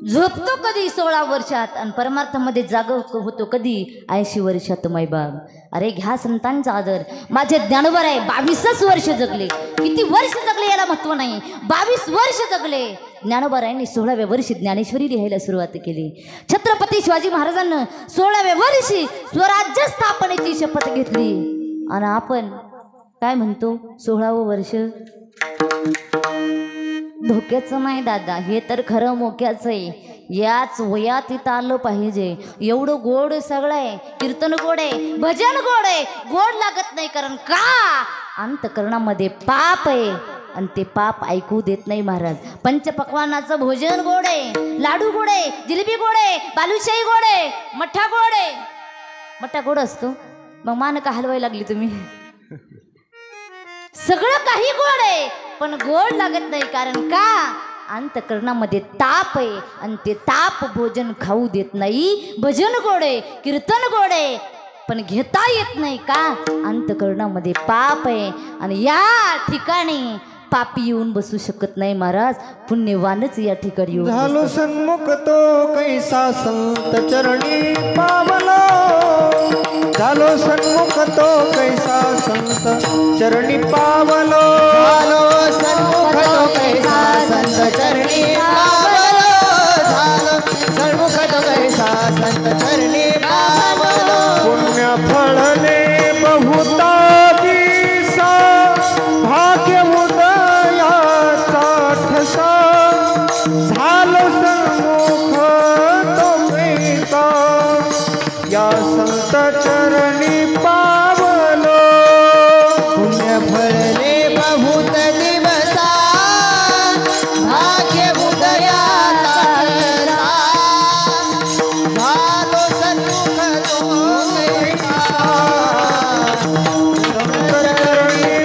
S1: झोपतो कधी 16 वर्षात आणि परमार्थामध्ये जाग होतो कधी 80 वर्षात मायबाप अरे घ्या संतांचा आदर माझे ज्ञानोबा आहे 22 वर्ष जगले किती वर्ष जगले याला महत्व नाही 22 वर्ष जगले ज्ञानोबा रायांनी 16व्या वर्षी ज्ञानेश्वरी लिहायला सुरुवात केली छत्रपती शिवाजी महाराजांना 16व्या वर्षी स्वराज्य स्थापनेची शपथ घेतली आणि आपण काय म्हणतो 16वं वर्ष धोक्याचं नाही दादा हे तर खरं मोक्याचं आहे याच वयात इथं आलं पाहिजे एवढं गोड सगळं आहे कीर्तन गोड आहे भजन गोड आहे गोड लागत नाही कारण का अंतकरणामध्ये पाप आहे आणि ते पाप ऐकू देत नाही महाराज पंचपक्वानाचं भोजन गोड आहे लाडू गोड आहे जिलेबी गोड आहे बालुशाही गोड आहे मठ्ठा गोड आहे मठ्ठा गोड असतो मग मान का हलवायला लागली तुम्ही सगळं काही गोड आहे पण गोड लागत नाही कारण का अंतकरणामध्ये ताप आहे आणि ते ताप भोजन खाऊ देत नाही भजन गोड आहे कीर्तन गोड आहे पण घेता येत नाही का अंतकरणामध्ये पाप आहे आणि या ठिकाणी पापी येऊन बसू शकत नाही महाराज पुण्यवानच या ठिकाणी येऊन
S2: झालो सन्मुख तो कैसा संत चरणी पावलो झालो सन्मुख तो कैसा संत चरणी पावलो झालो सन्मुख तो कैसा संत चरणी पावलो झालो सन्मुख तो कैसा संत चरणी पावलो पुण्य फळले बहुता दिसा भाग्य उदयाचा ठसा झालो सन्मुख तो कैसा या संत चरणी पावलो पुण्य फळले बहुत दिवसा भाग्य उदयाचा ठसा झालो सन्मुख तो कैसा संत चरणी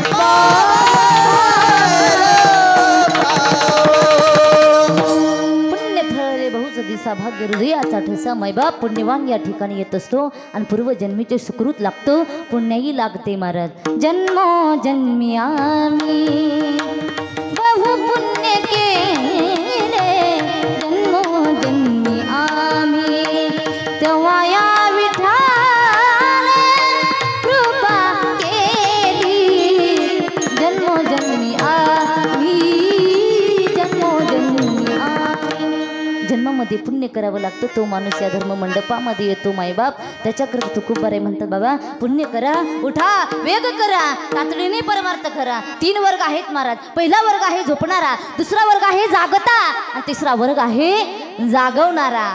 S1: पुण्य फळले बहुच दिसा भाग्य हृदयाचा ठसा मैबाप पुण्यवान या ठिकाणी येत असतो आणि पूर्वजन्मीचे सुकृत लागतो पुण्याही लागते महाराज जन्मोजन्मी आम्ही बहु पुण्य केले जन्मोजन्मी आम्ही तेव्हा या विठाने कृपा केली जन्मोजन्मी आम्ही जन्मोजन्मी आम्ही जन्मामध्ये पुण्य करावं लागतं तो माणूस या धर्म मंडपामध्ये येतो मायबाप त्याच्याकरता खूप बरे म्हणतात बाबा पुण्य करा उठा वेग करा तातडीने परमार्थ करा 3 वर्ग आहेत महाराज पहिला वर्ग आहे झोपणारा दुसरा वर्ग आहे जागता आणि तिसरा वर्ग आहे जागवणारा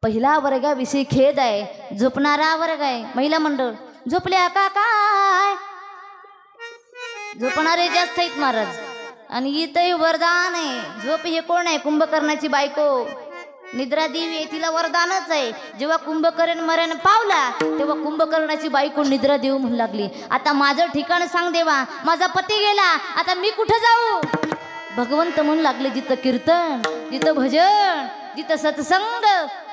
S1: पहिला वर्गाविषयी खेद आहे झोपणारा वर्ग आहे महिला मंडळ झोपल्या का काय झोपणारे जास्त आहेत महाराज आणि इथंही वरदान आहे झोप हे कोण आहे कुंभकर्णाची बायको निद्रा देवी आहे तिला वरदानच आहे जेव्हा कुंभकर्ण मरण पावला तेव्हा कुंभकर्णाची बायको निद्रा देऊ म्हणू लागली आता माझं ठिकाण सांग देवा माझा पती गेला आता मी कुठं जाऊ भगवंत म्हणू लागले जिथं कीर्तन जिथं भजन जिथं सत्संग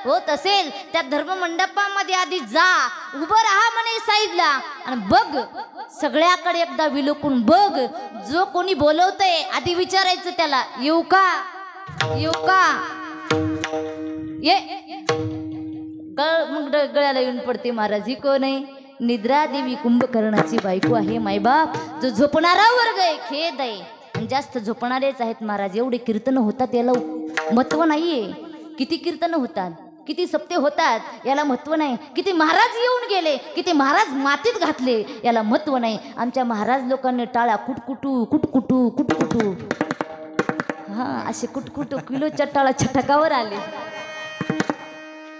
S1: होत असेल त्या धर्ममंडपामध्ये आधी जा उभं राहा म्हणे साईडला आणि बघ सगळ्याकडे एकदा विलोकून बघ जो कोणी बोलवतंय आधी विचारायचं त्याला येऊ का ये मग गळ्याला येऊन पडते महाराज ही कोण आहे निद्रा देवी कुंभकर्णाची बायको आहे मायबाप. जो झोपणारा वर्ग आहे खेद आहे आणि जास्त झोपणारेच आहेत महाराज. एवढे कीर्तन होतात याला महत्व नाहीये. किती कीर्तन होतात, किती सप्ते होतात याला महत्व नाही. किती महाराज येऊन गेले, किती महाराज मातीत घातले याला महत्व नाही. आमच्या महाराज लोकांनी टाळा कुटकुटू कुटकुटू कुटकुटू हा असे कुटकुटू किलोच्या टाळा छटकावर आले.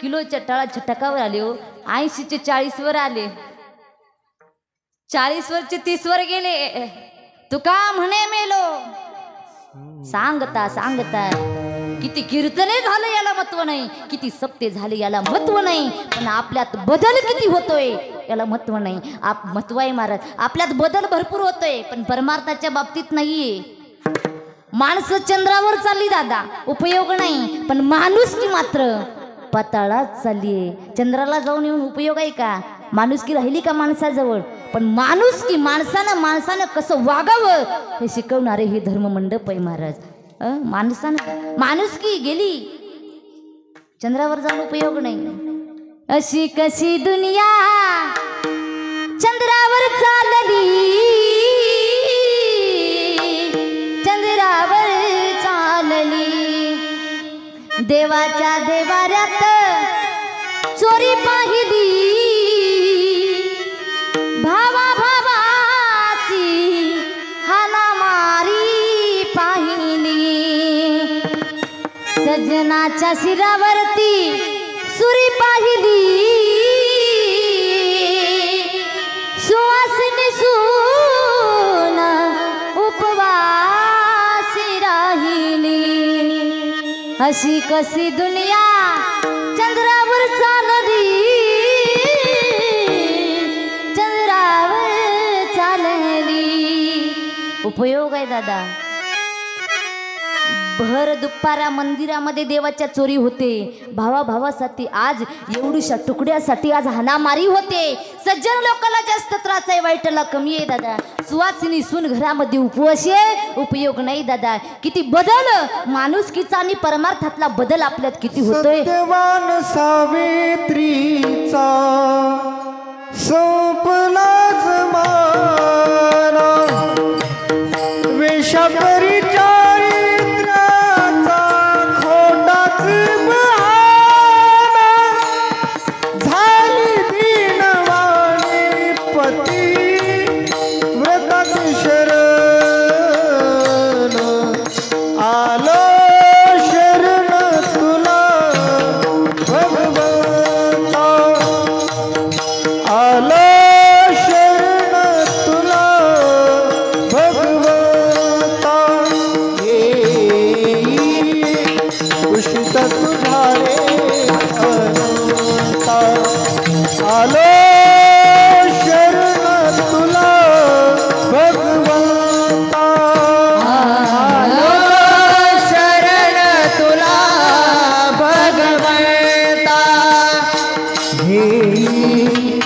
S1: किलोच्या टाळा छटकावर आले हो. 80चे 40 वर आले, 40 वरचे 30 वर गेले. तुका म्हणे मेलो सांगता सांगता. किती कीर्तने झालं याला महत्व नाही, किती सप्ते झाले याला महत्व नाही. पण आपल्यात बदल किती होतोय याला महत्व नाही. महत्व आहे महाराज. आपल्यात बदल भरपूर होतोय पण परमार्थाच्या बाबतीत नाहीये. माणसं चंद्रावर चालली दादा, उपयोग नाही. पण माणुसकी मात्र पाताळात चाललीये. चंद्राला जाऊन येऊन उपयोग आहे का? माणुसकी राहिली का माणसाजवळ? पण माणुसकी माणसानं कसं वागावं हे शिकवणारे हे धर्ममंडप आहे महाराज. माणसानं माणुसकी गेली, चंद्रावर जाऊन उपयोग नाही. अशी कशी दुनिया चंद्रावर चालली, चंद्रावर चालली. देवाच्या देवाऱ्यात चोरी पाहिली, भावा भावाची हाणामारी पाहिली. सजनाच्या शिरावरती सुरी पाहिली, सुवासिनी सून उपवासी राहिली. अशी कशी दुनिया चंद्रावर चालली, चंद्रावर चालली. उपयोग आहे दादा. भर दुपारा मंदिरामध्ये देवाच्या चोरी होते, भावाभावासाठी आज एवढ्याशा तुकड्यासाठी आज हाणामारी होते. सज्जन लोकांना जास्त त्रास आहे, वाईटला कमी आहे दादा. सुवासिनी सून घरामध्ये उपवासी आहे, उपयोग नाही दादा. किती बदल माणुसकीचा आणि परमार्थातला बदल आपल्यात किती होतोय.
S2: सत्यवान सावित्रीचा संपला जमाना, वेशाकरी चारित्र्याचा खोटाच बहाना. झाली दीनवाणी पती व्रतात शरण, आलो शरण तुला भगवंता, आलो शरण तुला भगवंता. येई उषित तुझा रे अनंता, आलो शरण तुला भगवंता, आलो शरण तुला भगवंता. घेई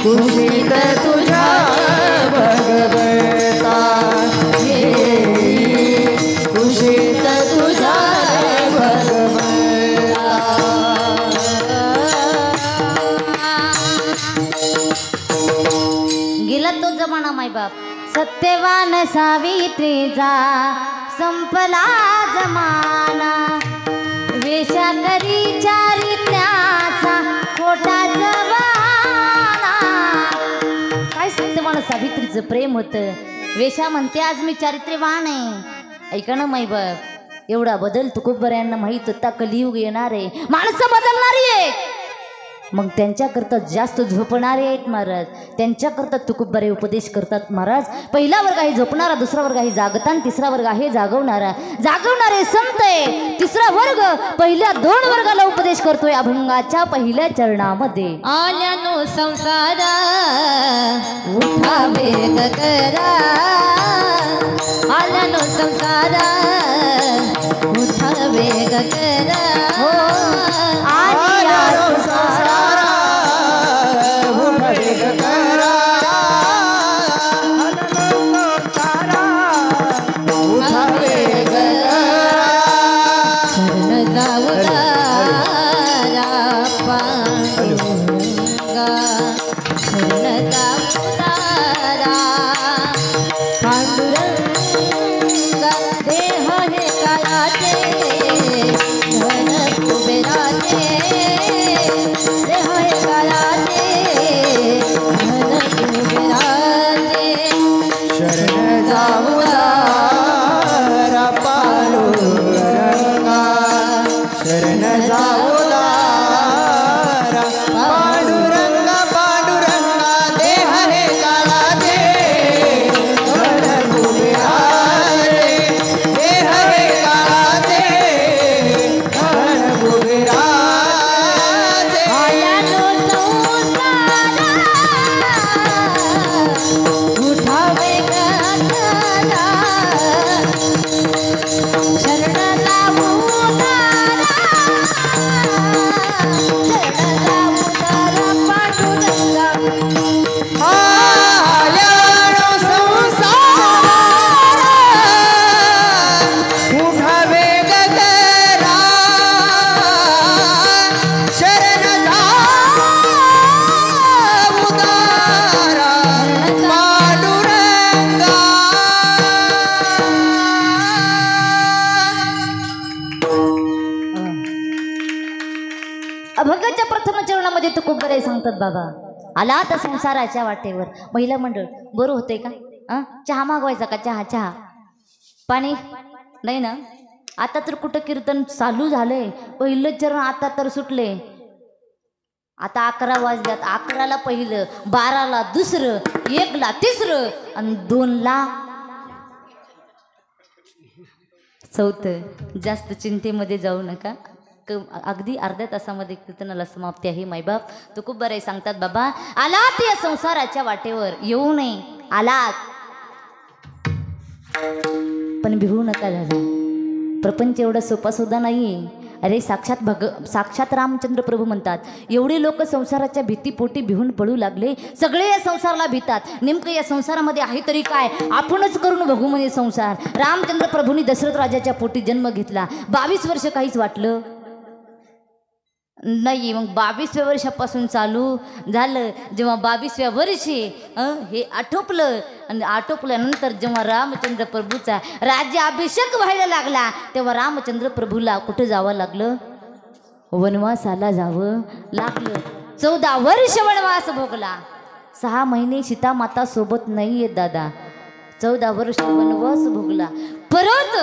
S2: कुशीत तुझा भगवंता, घेई कुशीत तुझा भगवंता.
S1: गेला तो जमाना मायबाप. सत्यवान सावित्रीचा संपला जमाना, वेशाकरी चारित्र्याचा खोटा जमाना. काय सत्यवान सावित्रीचं प्रेम होतं. वेशा म्हणते आज मी चारित्र्यवान आहे. ऐका ना मायबाप, एवढा बदल तुकोबऱ्यांना माहीत होता. कलियुग येणार आहे, माणसं बदलणारी आहे. मग त्यांच्याकरता जास्त झोपणारे आहेत महाराज. त्यांच्याकरता तुकोबरे उपदेश करतात महाराज. पहिला वर्ग आहे झोपणारा, दुसरा वर्ग आहे जागता, आणि तिसरा वर्ग आहे जागवणारा. जागवणारे संत आहे. तिसरा वर्ग पहिल्या 2 वर्गाला उपदेश करतोय अभंगाच्या पहिल्या चरणामध्ये. आल्यानो संसारा उठा वेग करा, आल्यानो संसारा उठा वेग करा. हो आल्या संसारा
S2: उठा वेग करा, उठा वेग करा.
S1: शरण जाऊदारा पांडुरंगा, शरण जाऊ बोलतात बाबा. आला तर संसाराच्या वाटेवर. महिला मंडळ बरं होते का? चहा मागवायचा का? चहा चहा पाणी नाही ना. आता तर कुठं कीर्तन चालू झालंय. पहिलं चरण आता तर सुटले. आता 11 वाजल्यात. 11ला पहिलं, 12ला दुसरं, 1ला तिसरं आणि 2ला चौथं. जास्त चिंतेमध्ये जाऊ नका. अगदी अर्ध्या तासामध्ये कीर्तनाला समाप्ती आहे. मायबाप तो खूप बरं सांगतात बाबा. आलात या संसाराच्या वाटेवर, येऊ नये आलात पण भिवू नका. झालं प्रपंच एवढा सोपा सुद्धा नाहीये. अरे साक्षात रामचंद्र प्रभू म्हणतात, एवढे लोक संसाराच्या भीतीपोटी भिवून पळू लागले. सगळे या संसाराला भीतात. नेमकं या संसारामध्ये आहे तरी काय? आपणच करून बघू म्हणे संसार. रामचंद्र प्रभूंनी दशरथ राजाच्या पोटी जन्म घेतला. 22 वर्ष काहीच वाटलं नाही. मग 22व्या वर्षापासून चालू झालं. जेव्हा 22व्या वर्षी हे आटोपलं आणि आटोपल्यानंतर जेव्हा रामचंद्र प्रभूचा राज्याभिषेक व्हायला लागला तेव्हा रामचंद्र प्रभूला कुठं जावं लागलं? वनवासाला जावं लागलं. 14 वर्ष वनवास भोगला. 6 महिने सीता माता सोबत नाही येत दादा. 14 वर्ष वनवास भोगला. परत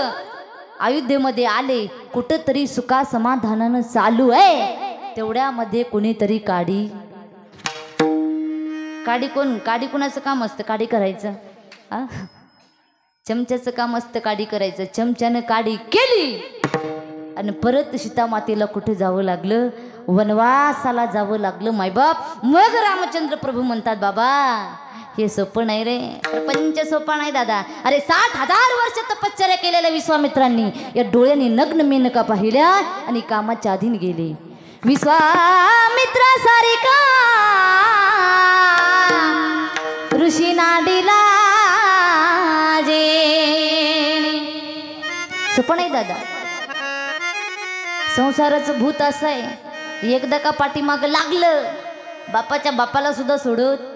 S1: अयोध्येमध्ये आले. कुठंतरी सुखा समाधानानं चालू आहे. तेवढ्यामध्ये कोणीतरी काडी काडी कोणाचं काम असतं? काडी करायचं. चमच्याचं काम असतं काडी करायचं. चमच्यानं काडी केली आणि परत सीतामातेला कुठे जावं लागलं? वनवासाला जावं लागलं मायबाप. मग रामचंद्र प्रभू म्हणतात बाबा हे सोपं नाही रे. प्रपंच सोपा नाही दादा. अरे 60,000 वर्ष तपश्चर्या केलेल्या विश्वामित्रांनी या डोळ्यांनी नग्न मेनका पाहिल्या आणि कामाच्या अधीन गेले. विश्वामित्रा सारिका ऋषी नाडीला जे सोपं नाही दादा. संसाराचं भूत असं आहे, एकदा का पाठीमाग लागलं बापाच्या बापाला सुद्धा सोडत.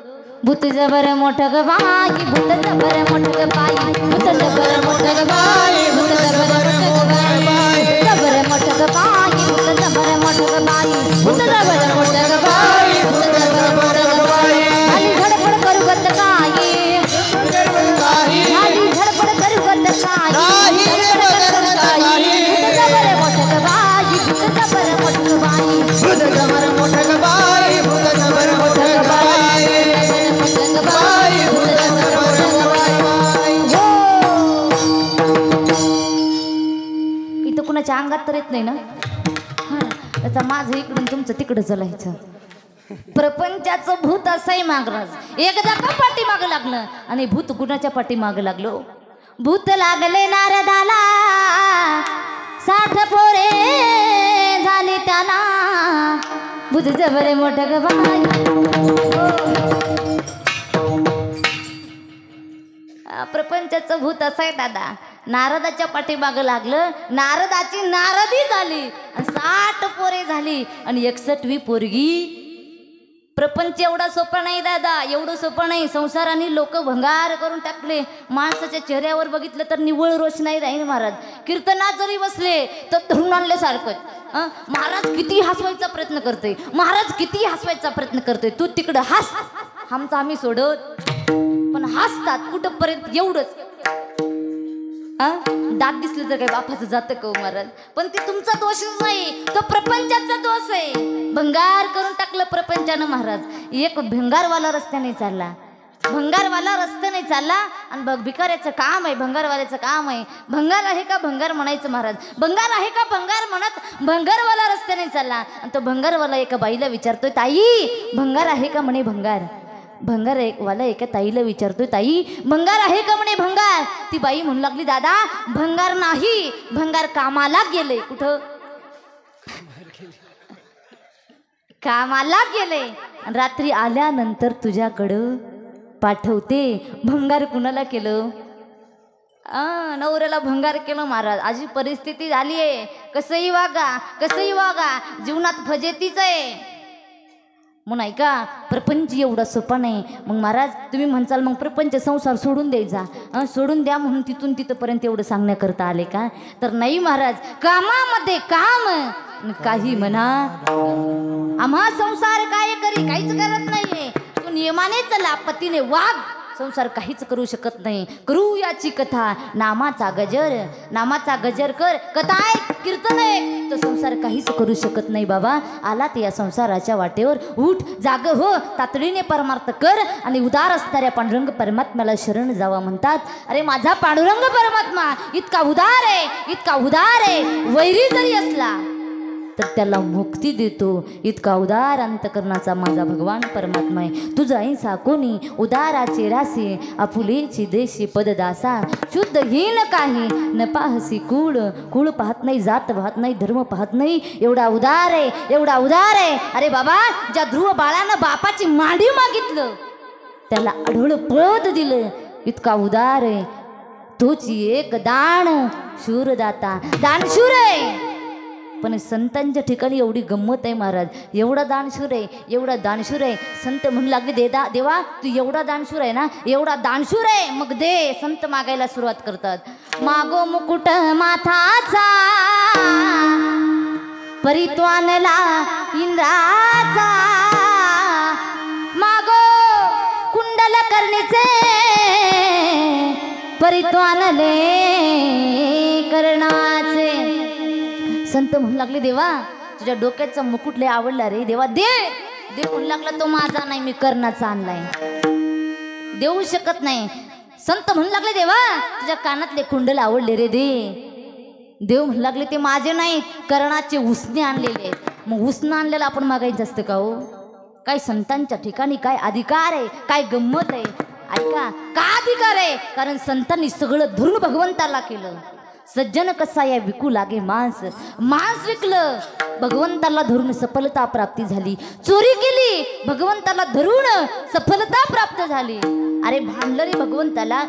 S1: भूतचं बरं मोठं ग बाई, भूतचं बरं मोठं ग बाई, भूतचं बरं मोठं ग बाई, भूतचं बरं मोठं ग बाई, भूतचं बरं मोठं ग बाई, भूतचं बरं मोठं ग बाई, भूतचं बरं मोठं ग बाई, भूतचं बरं मोठं ग बाई. खाली धडपड करू गत काही, खाली धडपड करू गत काही, भूतचं बरं मोठं ग बाई, भूतचं बरं मोठं ग बाई, भूतचं बरं मोठं ग बाई, भूतचं बरं मोठं ग बाई. इथं कुणाच्या अंगात तर येत नाही ना. आता माझं इकडून तुमचं तिकडं चालायचं. प्रपंचाचं भूत असंही मागराज. एकदा का पाठीमाग लागलं आणि भूत कुणाच्या पाठीमाग लागलो? भूत लागले नारदाला, 60 पोरे झाले त्याला, भूतचं बरे मोठं ग बाई. प्रपंचाचं भूत असं आहे दादा. नारदाच्या पाठीमागं लागलं, नारदाची नारदी झाली आणि 60 पोरे झाली आणि 61वी पोरगी. प्रपंच एवढा सोपा नाही दादा, एवढं सोपं नाही. संसाराने लोक भंगार करून टाकले. माणसाच्या चेहऱ्यावर बघितलं तर निव्वळ रोषणाई राहील महाराज. कीर्तनात जरी बसले तर धरून आणल्यासारखं. महाराज किती हसवायचा प्रयत्न करते, महाराज किती हसवायचा प्रयत्न करते. तू तिकडं हस, आमचं आम्ही सोडत. पण हसतात कुठंपर्यंत एवढंच. दात दिसलं तर काय बापाचं जातं का महाराज? पण ते तुमचा दोषच नाही, तो प्रपंचाचा दोष आहे. भंगार करून टाकलं प्रपंचानं महाराज. एक भंगारवाला रस्त्याने चालला, भंगारवाला रस्त्याने चालला आणि बघ भिकाऱ्याचं काम आहे, भंगारवाल्याचं काम आहे. भंगार आहे का भंगार म्हणायचं महाराज, भंगार आहे का भंगार म्हणत भंगारवाला रस्त्याने चालला आणि तो भंगारवाला एका बाईला विचारतोय, ताई भंगार आहे का म्हणे भंगार. भंगार वाला एका ताईला विचारतोय, ताई भंगार आहे का म्हणे भंगार. ती बाई म्हणू लागली, दादा भंगार नाही, भंगार कामाला गेले. कुठं? कामाला गेले. रात्री आल्यानंतर तुझ्याकडं पाठवते. भंगार कुणाला केलं? नवऱ्याला भंगार केलं महाराज. अशी परिस्थिती झाली आहे. कसंही वागा, कसंही वागा, जीवनात फजेतीच आहे. म्हणून ऐका, प्रपंच एवढा सोपा नाही. मग महाराज तुम्ही म्हणसाल मग प्रपंच संसार सोडून द्यायचा. सोडून द्या म्हणून तिथून तिथंपर्यंत एवढं सांगण्याकरता आले का? तर नाही महाराज, कामामध्ये काम काही म्हणा. आम्हा संसार काय करी काहीच करत नाहीये. तू नियमाने चला, पतीने वाघ, संसार काहीच करू शकत नाही. करू याची कथा, नामाचा गजर कर, कथा आहे, कीर्तन आहे, तो संसार काहीच करू शकत नाही. बाबा आला ते या संसाराच्या वाटेवर, उठ, जाग हो, तातडीने परमार्थ कर आणि उदार असणाऱ्या पांडुरंग परमात्म्याला शरण जावा म्हणतात. अरे माझा पांडुरंग परमात्मा इतका उदार आहे, वैरी जरी असला तर त्याला मुक्ती देतो. इतका उदार अंतकरणाचा माझा भगवान परमात्मा आहे. तुझा ऐसा कोणी उदाराचे रासे, आपुलेची देशी पददासा, शुद्धहीन काही न पाहसी कुळ पाहत नाही, जात पाहत नाही, धर्म पाहत नाही, एवढा उदार आहे. अरे बाबा, ज्या ध्रुव बाळानं बापाची मांडी मागितलं त्याला आढळ पद दिलं, इतका उदार आहे. तोची एक दान शूर आहे. पण संतांच्या ठिकाणी एवढी गंमत आहे महाराज, एवढा दानशूर आहे. संत म्हणू लागले, देवा तू एवढा दानशूर आहे ना, एवढा दानशूर आहे, मग दे. संत मागायला सुरुवात करतात. मागो मुकुट माथाचा, परित्वानला इंद्राचा, मागो कुंडल करणेचे, परित्वानले करणाचे. संत म्हणू लागले, देवा तुझ्या डोक्याचा मुकुट लय आवडला रे, देवा दे. म्हणू लागला, तो माझा नाही, मी कर्णाचा आणलाय, देऊ शकत नाही. संत म्हणू लागले, देवा तुझ्या कानातले कुंडल आवडले रे, देव म्हणू लागले, ते माझे नाही, कर्णाचे उसने आणलेले. मग उसनं आणलेलं आपण मागायचं असतं का हो? काय संतांच्या ठिकाणी काय अधिकार आहे, काय गंमत आहे. ऐका, का अधिकार आहे? कारण संतांनी सगळं धरून भगवंताला केलं. सज्जन कसा या विकू लागे मांस विकलं, भगवंताला धरून सफलता प्राप्ती झाली. चोरी केली, भगवंताला धरून सफलता प्राप्त झाली. अरे भांडलं रे भगवंताला,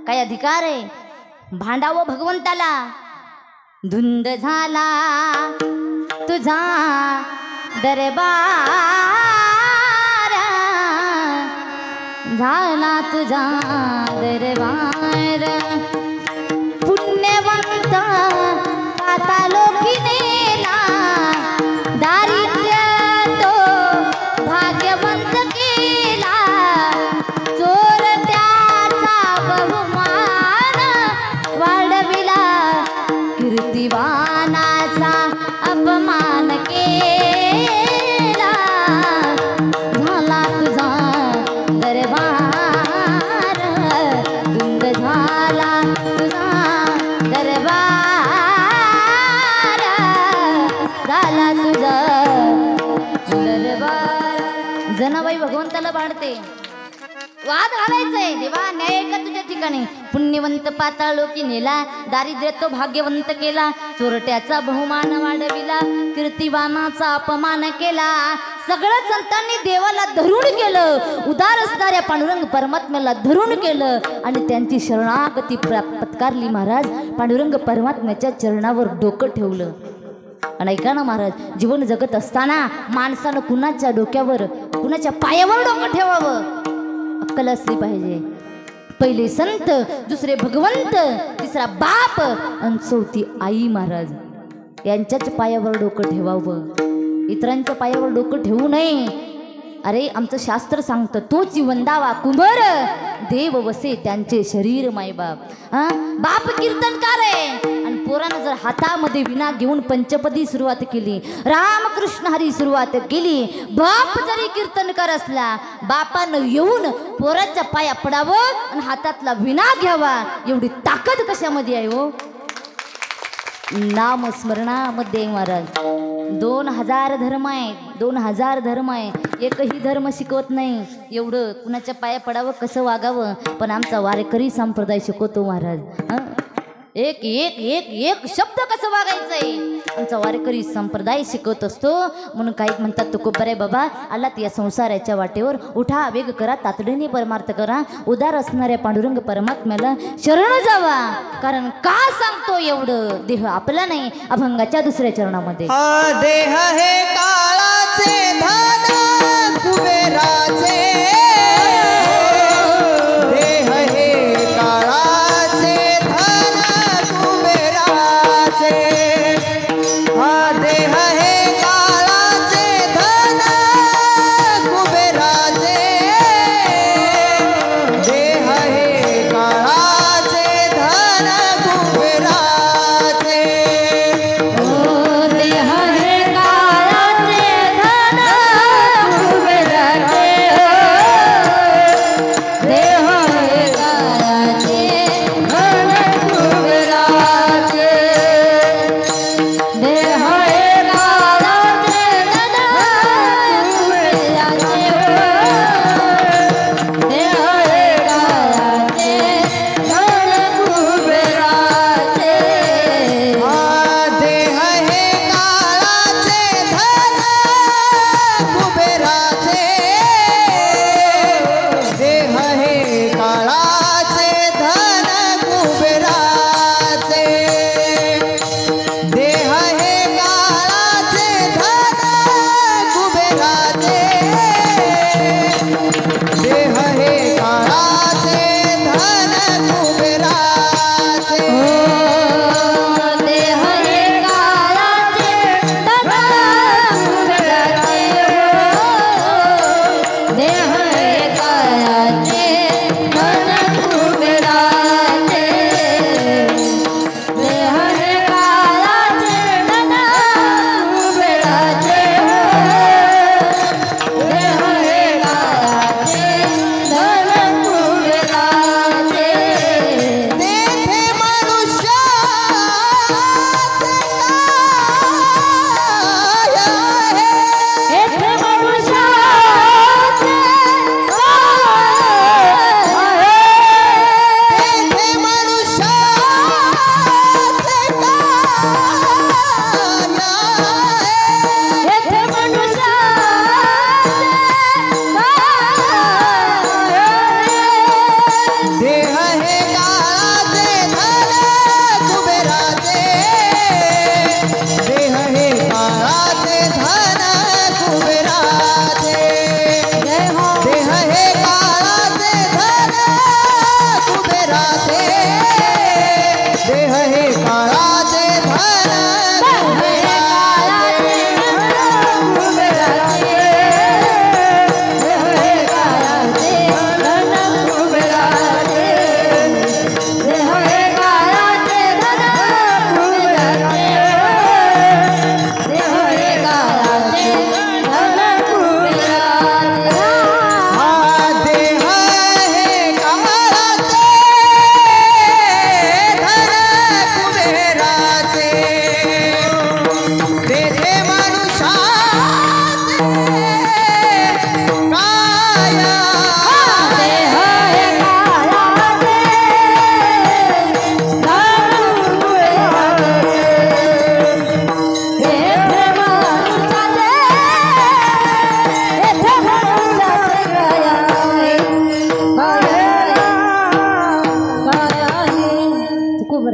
S1: काय अधिकार आहे? भांडावं भगवंताला. धुंद झाला तुझा दरबार, झाला तुझा दरबार, पुण्यवंत आता लोकी नेला, दारिद्र्य तो भाग्यवंत केला, चोर त्याचा बहुमान वाढविला, कीर्तिवानाचा अपमान केला, झाला तुझा दरबार, धुंद झाला तुझा दरबार, झाला तुझा दरबार. जनाबाई भगवंताला भांडते, वाद घालायचंय, देवा न्याय का तुझ्या ठिकाणी. पुण्यवंत पाताळ लोकी नेला, दारिद्र्य तो भाग्यवंत केला, चोरट्याचा बहुमान वाढविला, कीर्तिवानाचा अपमान केला. सगळं संतांनी देवाला धरून केलं, उदार असणाऱ्या पांडुरंग परमात्म्याला धरून केलं आणि त्यांची शरणागती पत्कारली. महाराज पांडुरंग परमात्म्याच्या चरणावर डोकं ठेवलं. आणि ऐका ना महाराज, जीवन जगत असताना माणसानं कुणाच्या डोक्यावर, कुणाच्या पायावर डोकं ठेवावं अक्कल असली पाहिजे. पहिले संत, दुसरे भगवंत, तिसरा बाप आणि चौथी आई. महाराज यांच्याच पायावर डोकं ठेवावं, इतरांच्या पायावर डोकं ठेवू नये. अरे आमचं शास्त्र सांगतं, तोची वंदावा कुंभार, देव वसे त्यांचे शरीर मायबाप. बाप कीर्तनकार आहे आणि पोरानं जर हातामध्ये विना घेऊन पंचपदी सुरुवात केली, रामकृष्ण हरी सुरुवात केली, बाप जरी कीर्तनकार असला, बापानं येऊन पोराच्या पाया पडावं आणि हातातला विना घ्यावा. एवढी ताकद कशामध्ये आहे हो? नामस्मरणामध्ये. महाराज 2000 धर्म आहे, 2000 धर्म आहे, एकही धर्म शिकवत नाही एवढं कुणाच्या पाया पडावं, कसं वागावं, पण आमचा वारकरी संप्रदाय शिकवतो. महाराज एक एक एक एक शब्द कसं वागायचंय आमचा वारकरी संप्रदाय शिकवत असतो. म्हणून काही म्हणतात, तो बरे बाबा आलात या संसाराच्या वाटेवर, उठा, वेग करा, तातडीने परमार्थ करा, उदार असणाऱ्या पांडुरंग परमात्म्याला शरण जावा. कारण का सांगतो एवढं? देह आपला नाही, अभंगाच्या दुसऱ्या चरणामध्ये.
S2: देह हे काळाचे धन कुबेराचे, देह हे काळाचे धन कुबेराचे, देह हे काळाचे धन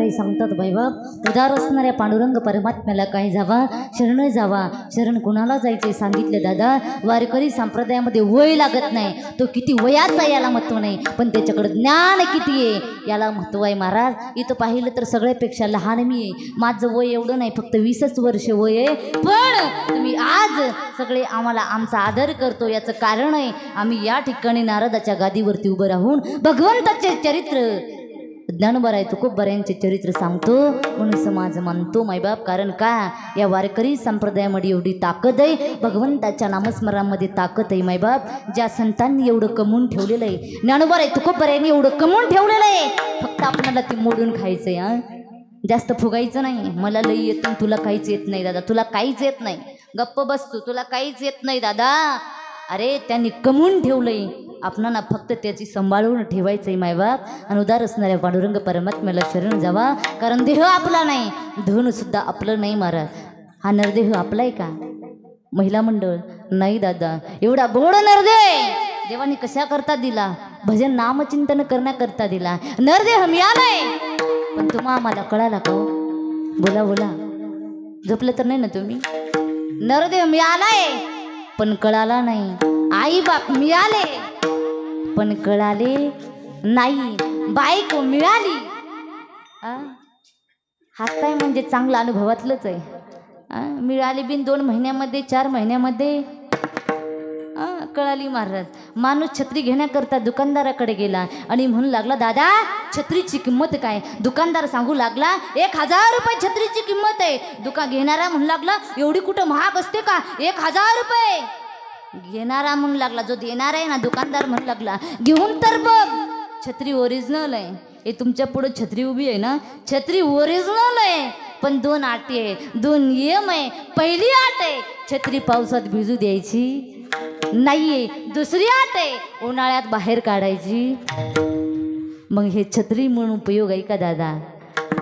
S1: काही सांगतात बाईबाप. उदार असणाऱ्या पांडुरंग परमात्म्याला काय जावा, शरण जावा. शरण कुणाला जायचे सांगितले दादा. वारकरी संप्रदायामध्ये वय लागत नाही, तो किती वयाचा याला महत्व नाही, पण त्याच्याकडे ज्ञान किती आहे याला महत्व आहे महाराज. इथं पाहिलं तर सगळ्यापेक्षा लहान मी आहे. माझं वय एवढं नाही, फक्त 20च वर्ष वय आहे, पण तुम्ही आज सगळे आम्हाला आमचा आदर करतो. याचं कारण आहे आम्ही या ठिकाणी नारदाच्या गादीवरती उभं राहून भगवंताचे चरित्र ज्ञानोबा तुकोबारायांचे चरित्र सांगतो म्हणून समाज मानतो मायबाप. कारण का या वारकरी संप्रदायामध्ये एवढी ताकद आहे, भगवंताच्या नामस्मरणामध्ये ताकद आहे मायबाप. ज्या संतांनी एवढं कमवून ठेवलेलं आहे, ज्ञानोबा तुकोबारायांनी एवढं कमवून ठेवलेलं आहे, फक्त आपल्याला ते मोडून खायचं आहे. हां, जास्त फुगायचं नाही. मला लई येत नाही, तुला काहीच येत नाही दादा, तुला काहीच येत नाही, गप्प बसतो, तुला काहीच येत नाही दादा. अरे त्यांनी कमवून ठेवलंय, आपणाला फक्त त्याची सांभाळून ठेवायचंय मायबाप. आणि उदार असणाऱ्या पांडुरंग परमात्म्याला शरण जावा. कारण देह आपला नाही, धन सुद्धा आपलं नाही महाराज. हा नरदेह आपला आहे का? महिला मंडळ नाही दादा. एवढा गोड नरदेह देवाने कशा करता दिला? भजन नामचिंतन करण्याकरता दिला. नरदेह मिळालाय, पण तुम्हा आम्हाला कळाला का? बोला बोला, झोपलं तर नाही ना तुम्ही? नरदेह मिळालाय पण कळाला नाही. आई बाप मिळाले पण कळाले नाही. बायको मिळाली, हाताय म्हणजे चांगला अनुभवातलंच आहे. मिळाली बिन 2 महिन्यामध्ये 4 महिन्यामध्ये कळाली महाराज. माणूस छत्री घेण्याकरता दुकानदाराकडे गेला आणि म्हणू लागला दादा छत्रीची किंमत काय? दुकानदार सांगू लागला 1000 रुपये छत्रीची किंमत आहे. घेणारा म्हणू लागला एवढी कुठं महाग असते का? 1000 रुपये. घेणारा म्हणू लागला, जो देणार आहे ना दुकानदार म्हणू लागला घेऊन तर बघ, छत्री ओरिजिनल आहे. हे तुमच्या पुढे छत्री उभी आहे ना, छत्री ओरिजिनल आहे, पण 2 अटी आहे, 2 नियम आहे. पहिली अट आहे छत्री पावसात भिजू द्यायची नाहीये. दुसरी अट आहे उन्हाळ्यात बाहेर काढायची. मग हे छत्री म्हणून उपयोग आहे का दादा?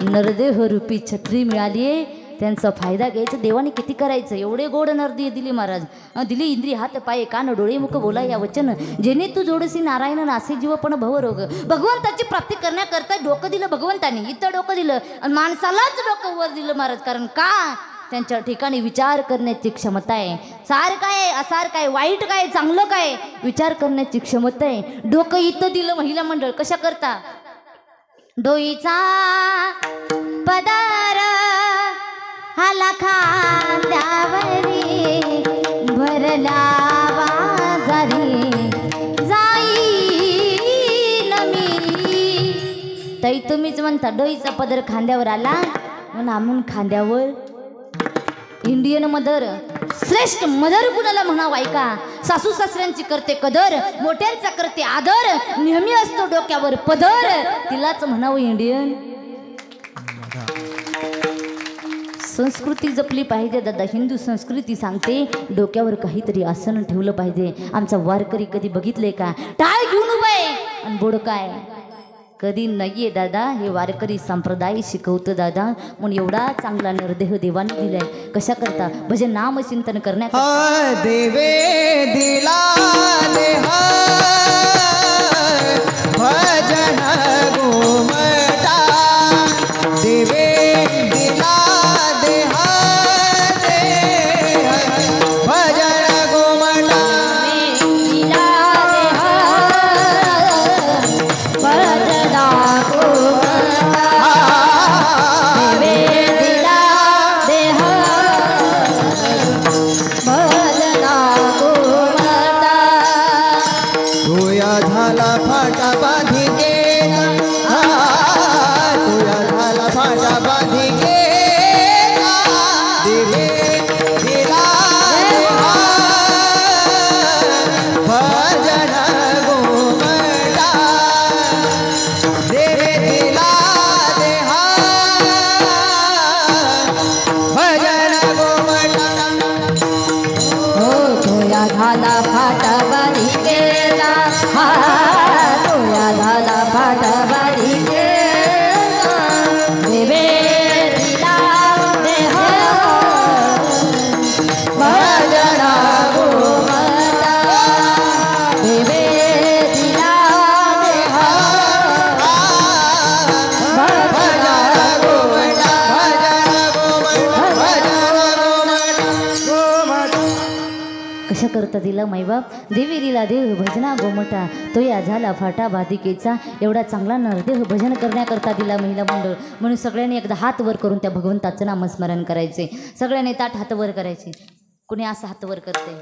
S1: नरदेह रूपी छत्री मिळाली आहे, त्यांचा फायदा घ्यायचा. देवाने किती करायचं? एवढे गोड नरदेह दिली महाराज. दिली इंद्रिय हात पाय कान डोळे मुख बोला या वचन, जेणे तू जोडसी नारायण नासे जीवपण भवरोग. भगवंताची प्राप्ती करण्याकरता डोकं दिलं भगवंताने, इथं डोकं दिलं आणि माणसालाच डोकं वर दिलं महाराज. कारण का? त्यांच्या ठिकाणी विचार करण्याची क्षमता आहे. सार काय असार काय, वाईट काय चांगलं काय, विचार करण्याची क्षमता आहे. डोकं इथं दिलं महिला मंडळ. कशा करता? डोईचा पदार हाला खांद्यावरी भरला बाजारी जाईन मी. ताई तुम्हीच म्हणता डोईचा पदर खांद्यावर आला म्हणून खांद्यावर. इंडियन मदर, श्रेष्ठ मदर कुणाला म्हणावं ऐका? सासू सासऱ्यांची करते कदर, मोठ्यांचा करते आदर, नेहमी असतो डोक्यावर पदर, तिलाच म्हणावं इंडियन. संस्कृती जपली पाहिजे दादा. हिंदू संस्कृती सांगते डोक्यावर काहीतरी आसन ठेवलं पाहिजे. आमचा वारकरी कधी बघितले का? टाळ घेऊन उभे आणि बोड काय कधी नाहीये दादा. हे वारकरी संप्रदाय शिकवतं दादा. म्हणून एवढा चांगला नरदेह देवाने दिलाय. कशा करता? भजन नाम चिंतन करण्याकरता.
S2: देवे दिला देह भजन गोमटा, देवे दिला देह भजन गोमटा,
S1: दिला देह भजना गोमटा, देवे दिला देह भजना गोमटा.
S2: तुया झाला फाटा बांधी गेला, तुया झाला फाटा बांधी गेला, देवे दिला भजन गोमटा, देवे दिला देहा भजन गोमटा.
S1: हो तोया झाला फाटा बारी गेला, हा तोया झाला फाटा बारी गेला, देवे दिला देह भजना गोमटा, देवे दिला देह भजना करता दिला माईबाप, देवी दिला देह भजना गोमटा, तो या झाला फाटा बाधिकेचा, एवढा चांगला नरदेह भजन करण्याकरता दिला महिला मंडळ. म्हणून सगळ्यांनी एकदा हात वर करून त्या भगवंताचं नामस्मरण करायचे. सगळ्यांनी ताट हात वर करायचे. कुणी असा हात वर करते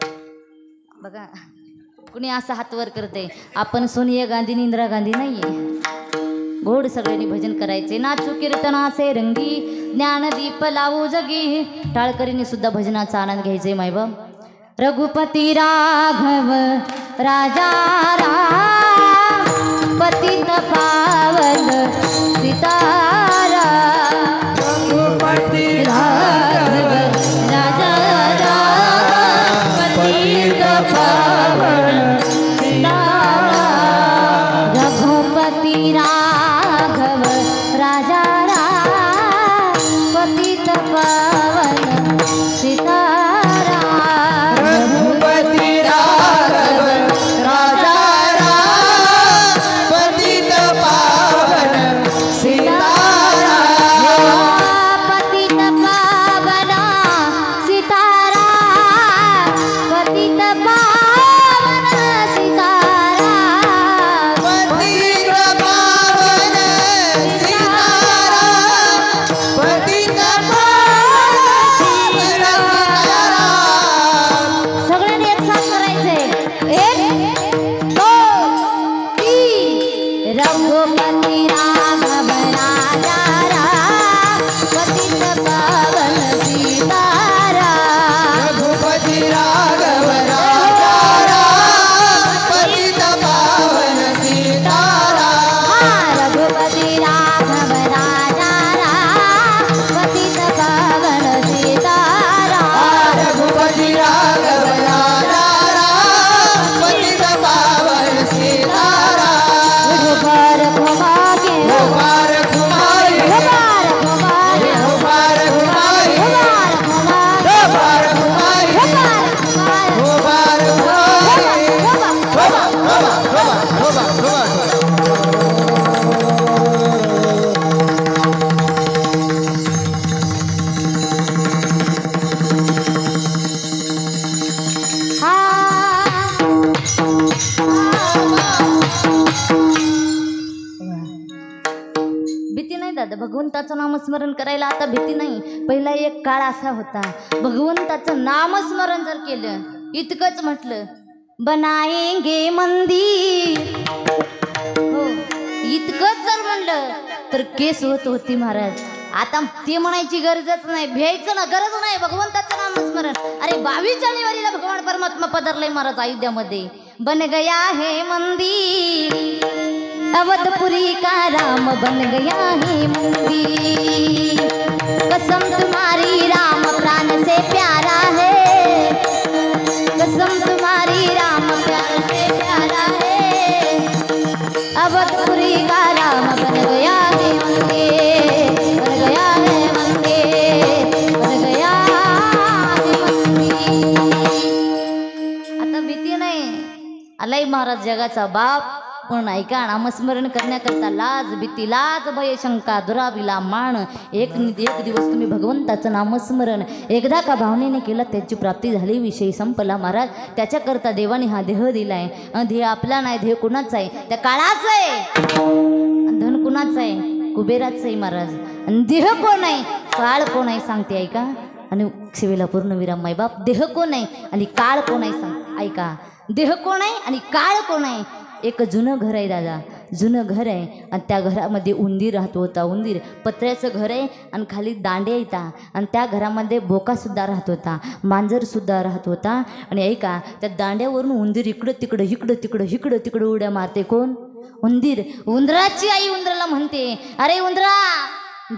S1: बघा, कुणी असा हात वर करते. आपण सोनिया गांधी इंदिरा गांधी नाहीये. गोड सगळ्यांनी भजन करायचे. नाचू कीर्तनाचे रंगी, ज्ञानदीप लावू जगी. टाळकरीने सुद्धा भजनाचा आनंद घ्यायचे मायबाप. रघुपती राघव राजा राम, पतित पावन सीतारा. रघुपती राघव राजा राम, पतित पावन सीतारा. रघुपती राघव राजा राम, पतित पावन सीतारा.
S2: रघुपती राघव राजा राम, पतित पावन सीतारा.
S1: पतित पावन सीतारा, पतित पावन सीतारा.
S2: पतित पावन सीतारा, पतित पावन सीतारा.
S1: सगळ्यांनी एक साथ करायचे. 1 2 3. रघुपती राघव राजा राम, पतित पावन सीतारा.
S2: रघुपती राघव राजा राम, पतित पावन सीतारा.
S1: रघुपती राघव राजा राम, पतित पावन सीतारा.
S2: रघुपती राघव राजा राम, पतित पावन सीतारा.
S1: उठोबार घुमागे,
S2: उबार घुमाई,
S1: उठोबार घुमागे,
S2: उबार घुमाई,
S1: उठोबार घुमागे,
S2: उबार घुमाई,
S1: उठोबार घुमागे.
S2: उबार घुमाई.
S1: भीती नाही दादा, भगवंताचं नामस्मरण करायला आता भीती नाही. पहिला एक काळ असा होता, भगवंताचं नामस्मरण जर केलं, इतकंच म्हटलं बनाएंगे मंदिर, हो इतकंच जर म्हणलं तर केस होत होती महाराज. आता ते म्हणायची गरजच नाही, भ्यायचं ना, गरज नाही. भगवंताचं नामस्मरण. अरे 22 जानेवारीला भगवान परमात्मा पधारले महाराज अयोध्यामध्ये. बन गया है मंदिर, अवधपुरी का राम बन गया है मंदिर. कसम तुम्हारी राम प्राण से प्यारा है, कसम तुम्हारी राम प्यार से प्यारा है. अवधपुरी का राम बन गया है मंदिर, बन गया है मंदिर, बन गया है मंदिर. आता भीती नाही. आलाय महाराज जगाचा बाप. पण ऐका, नामस्मरण करण्याकरता लाज भीती, लाज भय शंका दुराविला मान. एक दिवस तुम्ही भगवंताचं नामस्मरण एकदा का भावनेने केलं, त्याची प्राप्ती झाली, विषयी संपला महाराज. त्याच्याकरता देवाने हा देह दिलाय. ध्येय आपला नाही, ध्येय कुणाचं आहे? त्या काळाचं आहे. धन कुणाचं आहे? कुबेराचं आहे महाराज. आणि देह कोण आहे? काळ कोण आहे सांगते ऐका. आणि शिवेला पूर्ण विराम मायबाप. देह कोण आहे आणि काळ कोण आहे सांग ऐका. देह कोण आहे आणि काळ कोण आहे? एक जुनं घर आहे दादा, जुनं घर आहे. आणि त्या घरामध्ये उंदीर राहतो होता. उंदीर पत्र्याचं घर आहे आणि खाली दांडे येतात. आणि त्या घरामध्ये बोकासुद्धा राहत होता, मांजरसुद्धा राहत होता. आणि ऐका, त्या दांड्यावरून उंदीर इकडं तिकडं इकडं तिकडं इकडं तिकडं उड्या मारते. कोण? उंदीर. उंदराची आई उंदराला म्हणते, अरे उंदरा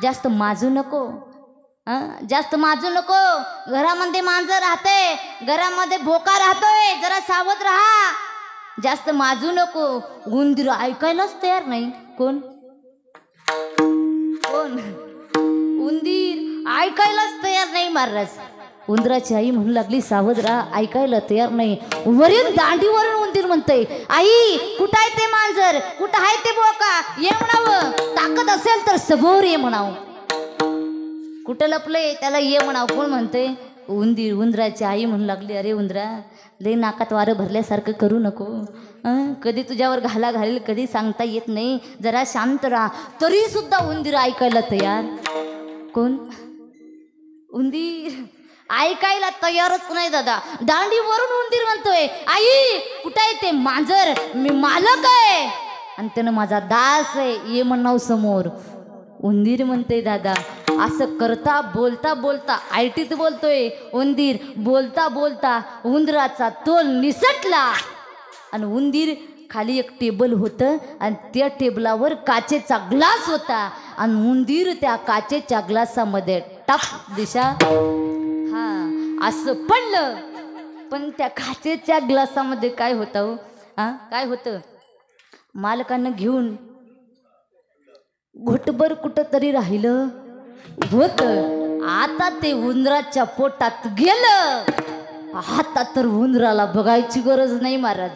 S1: जास्त माजू नको, जास्त माजू नको. घरामध्ये मांजर राहते, घरामध्ये बोका राहतोय, जरा सावध राहा, जास्त माजू नको. उंदीर ऐकायलाच तयार नाही. कोण? कोण? उंदीर ऐकायलाच तयार नाही महाराज. उंदराची आई म्हणू लागली, सावध राहा, ऐकायला तयार नाही. वरील दांडीवरून उंदीर म्हणतंय, आई कुठं आहे ते मांजर, कुठं आहे ते बोका, ये म्हणावं. ताकद असेल तर समोर ये म्हणावं. कुठं लपलंय त्याला ये म्हणावं. कोण म्हणतंय? उंदराची आई म्हणू लागली, अरे उंदरा लय नाकात वारं भरल्यासारखं करू नको. कधी तुझ्यावर घाला घालेल कधी सांगता येत नाही, जरा शांत राहा. तरी सुद्धा उंदीर ऐकायला तयार. कोण? उंदीर ऐकायला तयारच नाही दादा. दांडीवरून उंदीर म्हणतोय, आई कुठं आहे ते मांजर, मी मालक आहे आणि त्यानं माझा दास आहे, ये म्हणाव समोर. उंदीर म्हणते, दादा असं करता बोलता बोलता आयटीत बोलतोय उंदीर, बोलता बोलता उंदराचा तोल निसटला आणि उंदीर खाली एक टेबल होतं आणि त्या टेबलावर काचेचा ग्लास होता आणि उंदीर त्या काचेच्या ग्लासामध्ये टप दिशा हा असं पडलं. पण त्या काचेच्या ग्लासामध्ये काय होतं हो? काय होतं? मालकानं घेऊन घोटभर कुठं तरी राहिलं होतं. आता ते उंदराच्या पोटात गेलं. आता तर उंदराला बघायची गरज नाही महाराज.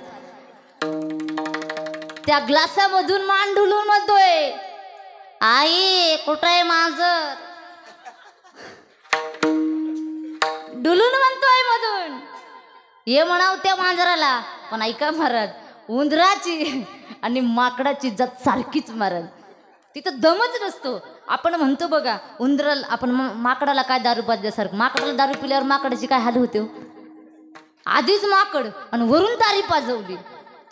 S1: त्या ग्लासामधून मान डुलून म्हणतोय, आई कुठं आहे मांजर. डुलून म्हणतोय मधून, ये म्हणाव त्या मांजराला. पण ऐका महाराज, उंदराची आणि माकडाची जात सारखीच महाराज. तिथं दमच नसतो. आपण म्हणतो बघा उंदराला, आपण माकडाला काय दारू पाजल्यासारखं. माकडाला दारू पिल्यावर माकडाची काय हाल होते हो? आधीच माकड आणि वरून दारी पाजवली.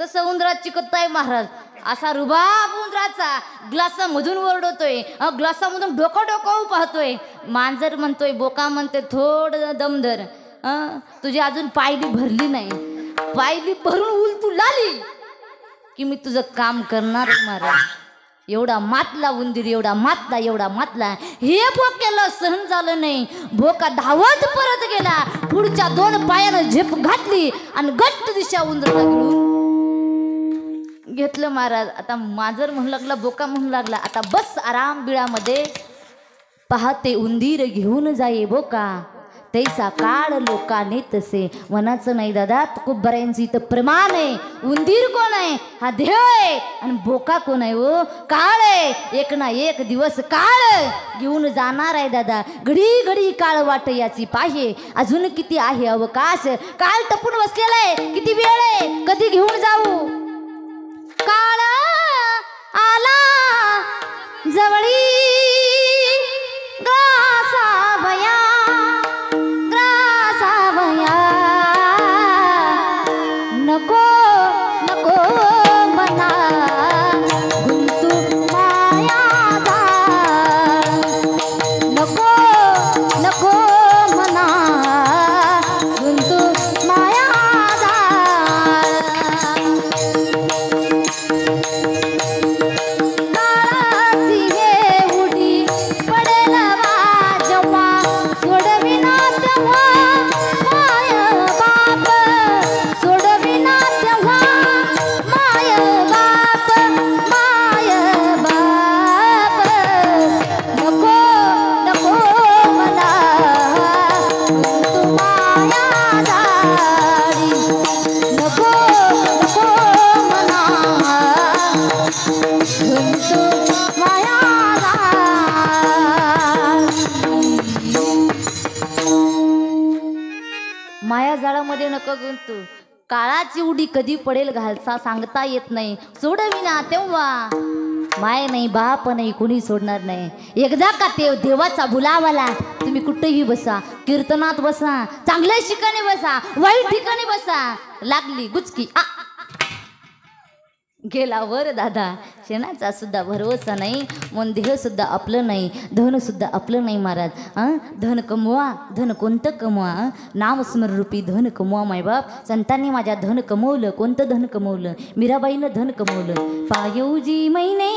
S1: तसं उंदराची कथा आहे महाराज. असा रुबाब उंदराचा ग्लासामधून ओरडतोय, ग्लासामधून डोकं डोकं पाहतोय. मांजर म्हणतोय, बोका म्हणते थोडं दमधर, तुझी अजून पायली भरली नाही, पायली भरून उलटू लाली की मी तुझं काम करणार महाराज. एवढा मातला उंदीर, एवढा मातला. हे बोक्याला सहन झालं नाही. बोका धावत परत गेला, पुढच्या 2 पायानं झेप घातली आणि गट्ट दिशा उंदराला गिळून घेतलं महाराज. आता मांजर म्हणू लागला, बोका म्हणू लागला, आता बस आराम बिळामध्ये. पाहते उंदीर घेऊन जाये बोका, तैसा काळ लोकाने तसे. मनाचं नाही दादा, खूप बऱ्यांचं इथं प्रमाण आहे. उंदीर कोण आहे? हा देव आहे. आणि बोका कोण आहे? हो काळ आहे. एक ना एक दिवस काळ घेऊन जाणार आहे दादा. घडी घडी काळ वाट याची पाहे, अजून किती आहे अवकाश. काळ टपून बसलेला आहे, किती वेळ आहे, कधी घेऊन जाऊ. काळ आला जवळी ग्रासावया, नको नको मना गुंतू माया जाळ. नको नको मना गुंतू माया जाळ. काळाची हे उडी पडेल वा जेव्हा, सोडविना तेव्हा माय बाप, सोडविना तेव्हा माय बाप, माय बाप. नको नको मला तू माया जाळी, नको नको मला तू माया माया जाळामध्ये नको गुंतू. काळाची उडी कधी पडेल घालसा सांगता येत नाही. सोडविना तेव्हा माय नाही बाप नाही, कुणी सोडणार नाही. एकदा का देवाचा बुलावाला, तुम्ही कुठेही बसा, कीर्तनात बसा, चांगल्या ठिकाणी बसा, वाईट ठिकाणी बसा, लागली गुचकी गेला वर दादा. शेणाचा सुद्धा भरवसा नाही, मन देह सुद्धा आपलं नाही, धन सुद्धा आपलं नाही महाराज. धन कमवा, धन कोणतं कमवा, नामस्मरणरूपी धन कमवा. मायबाप संतांनी माझ्या धन कमवलं. कोणतं धन कमवलं? मीराबाईनं धन कमवलं. पायोजी मैने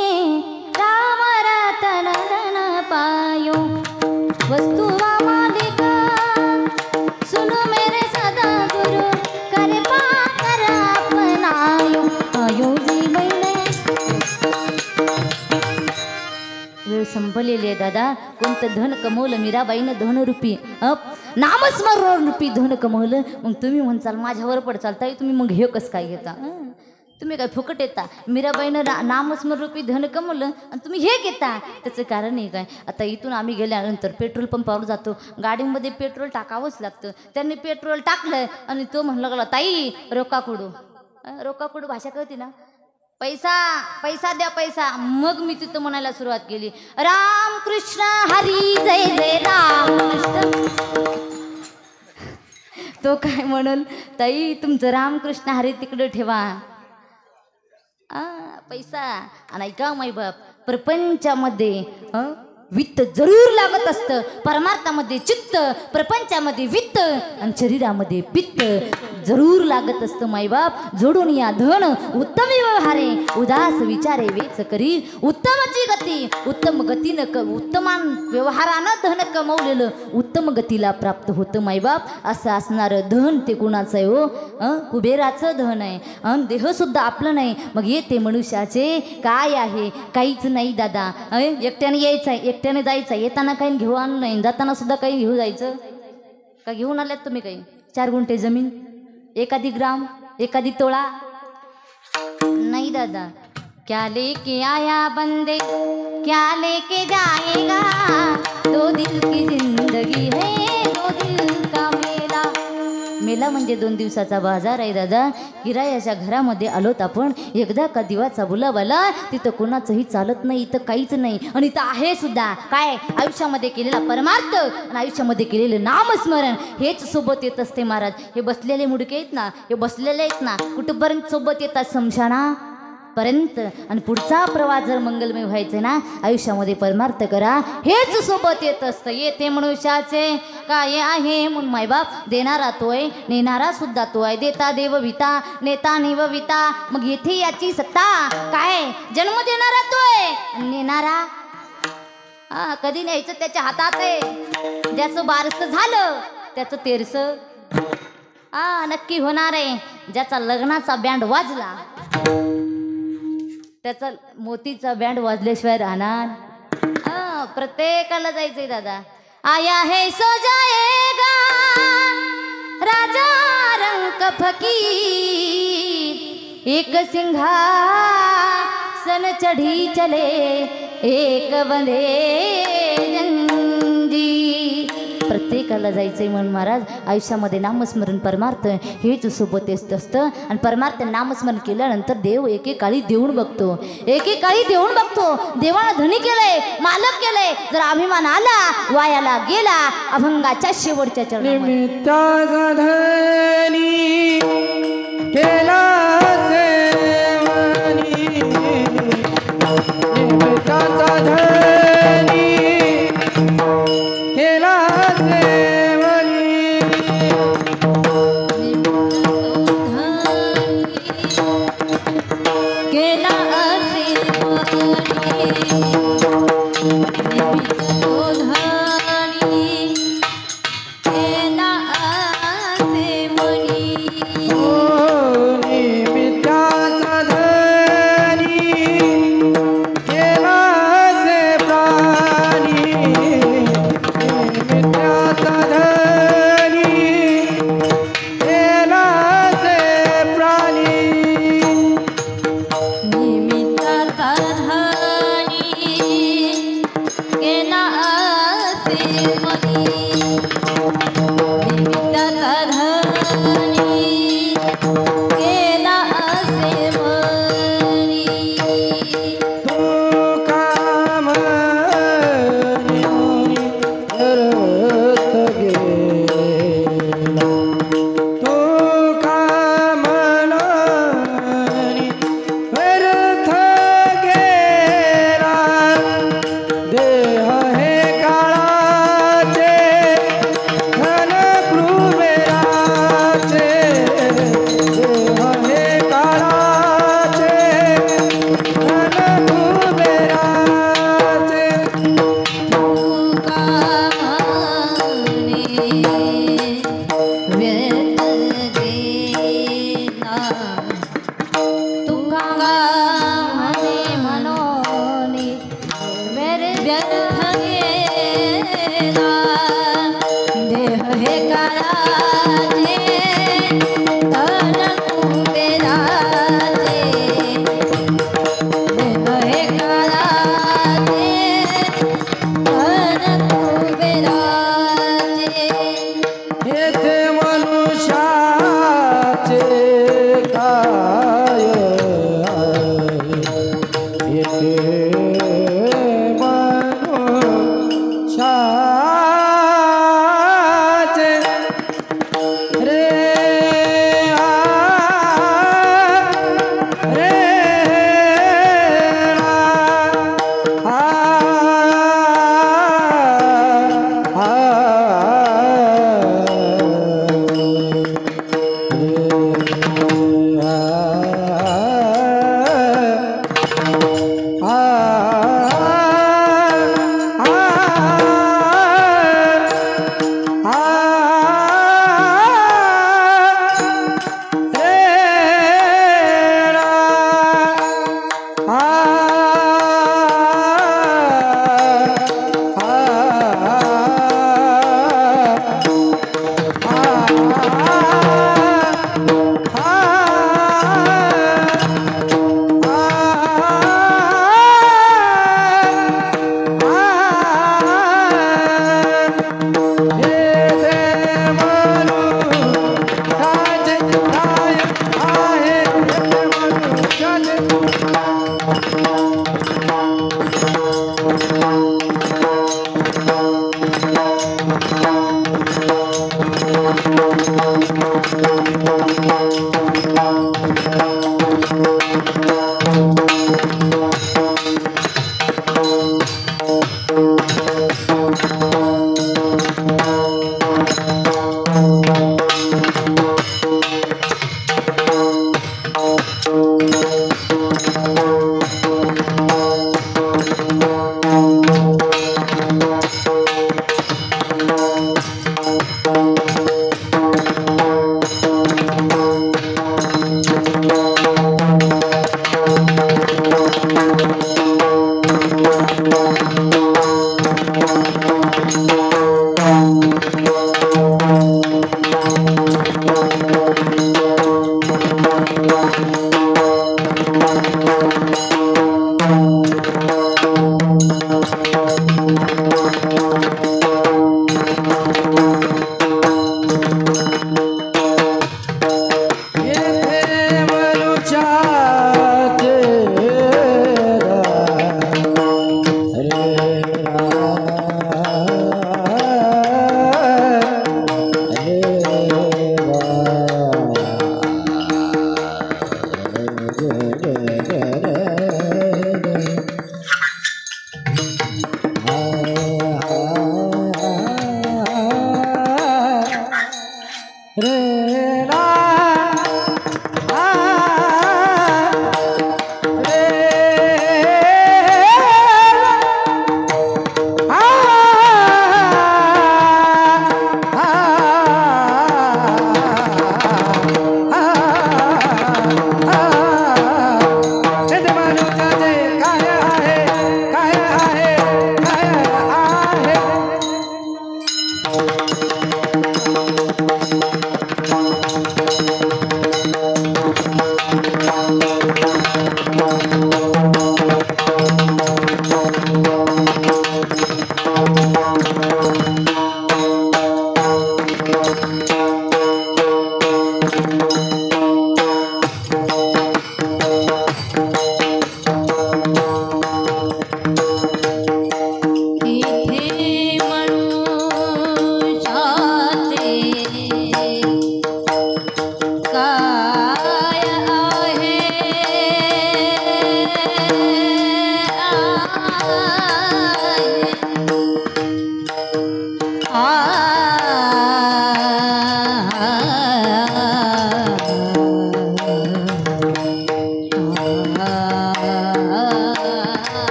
S1: राम रतन धन पायो, वस्तू मालिक सुनो मेरे सदा गुरु, करे पाकर अपनायो. पायोजी वेळ संपलेली आहे दादा. कोणतं धन कमवलं? मीराबाईनं धनरूपी नामस्मरण रूपी धन कमवलं. मग तुम्ही म्हणसाल माझ्यावर पडचाल ताई, तुम्ही मग हे कसं काय घेता? तुम्ही काय फुकट येता? मीराबाईनं नामस्मरूपी धन कमवलं आणि तुम्ही हे घेता. त्याचं कारण आहे काय? आता इथून आम्ही गेल्यानंतर पेट्रोल पंपावर जातो, गाडीमध्ये पेट्रोल टाकावंच लागतं. त्यांनी पेट्रोल टाकलं आणि तो म्हणला गेला, ताई रोकाकुडू. रोकाकुडू भाषा कळते ना? पैसा पैसा द्या पैसा. मग मी तिथं म्हणायला सुरुवात केली, राम कृष्ण हरी जय जय राम कृष्ण. तो काय म्हणून, ताई तुमचं रामकृष्ण हरी तिकडे ठेवा. पैसा. आणि ऐका माई बाप, प्रपंचामध्ये वित्त जरूर लागत असतं. परमार्थामध्ये चित्त, प्रपंचामध्ये वित्त आणि शरीरामध्ये पित्त जरूर लागत असतं. माईबाप जोडून या धन उत्तम व्यवहारे, उदास विचारे वेच करी उत्तमची गती. उत्तम गतीनं उत्तमान व्यवहारानं धन कमवलेलं उत्तम गतीला प्राप्त होतं. माईबाप असं असणारं धन ते कुणाचं आहे हो? कुबेराचं धन आहे. आणि देहसुद्धा आपलं नाही. मग येते मनुष्याचे काय आहे? काहीच नाही दादा. एकट्याने यायचं आहे, एकट्याने जायचं आहे. येताना काही घेऊ आणू नाही, जाताना सुद्धा काही घेऊ जायचं का? घेऊन आल्यात तुम्ही काही 4 गुंठे जमीन, एखादी ग्राम, एखादी तोळा? नहीं दादा. क्या लेके आया बंदे, क्या लेके जाएगा? 2 दिल की जिंदगी है, 2 दिल का मेला. मेला म्हणजे 2 दिवसाचा बाजार आहे दादा. किरायाच्या घरामध्ये आलोत आपण. एकदा का दिवाचा बुलावाला, तिथं कोणाचंही चालत नाही, इथं काहीच नाही. आणि इथं आहे सुद्धा काय? आयुष्यामध्ये केलेला परमार्थ आणि आयुष्यामध्ये केलेलं नामस्मरण हेच सोबत येत असते महाराज. हे बसलेले मुडके आहेत ना, हे बसलेले आहेत ना, कुठपर्यंत सोबत येतात? समशाना पर्यंत. आणि पुढचा प्रवास जर मंगलमय व्हायचे ना, आयुष्यामध्ये परमार्थ करा, हेच सोबत येत असतं. येते मनुष्याचे काय आहे म्हणून मायबाप देणारा तोय, नेणारा सुद्धा तो आहे. देता देवविता, नेता नेवविता. मग येथे याची सत्ता काय? जन्म देणारा तोय, नेणारा कधी न्यायचं त्याच्या हातात आहे. ज्याचं बारसं झालं त्याचं 13 नक्की होणार आहे. ज्याचा लग्नाचा बँड वाजला त्याचा मोतीचा बँड वाजल्याशिवाय राहणार. प्रत्येकाला जायचंय दादा. आया है सो जाएगा राजा रंग फकीर, एक सिंहासन चढ़ी चले एक बंदे जंजीर. प्रत्येकाला जायचंय म्हणून महाराज आयुष्यामध्ये नामस्मरण परमार्थ हेच सोबत येत असतं. आणि परमार्थ नामस्मरण केल्यानंतर देव एकेकाळी देऊन बघतो, एकेकाळी देऊन बघतो. देवानं धनी केलंय, मालक केलंय. जर अभिमान आला वायाला गेला अभंगाच्या शेवटच्या चरणामध्ये.
S2: निमित्ताचा धनी केला सेवनी, निमित्ताचा धनी केला
S1: हे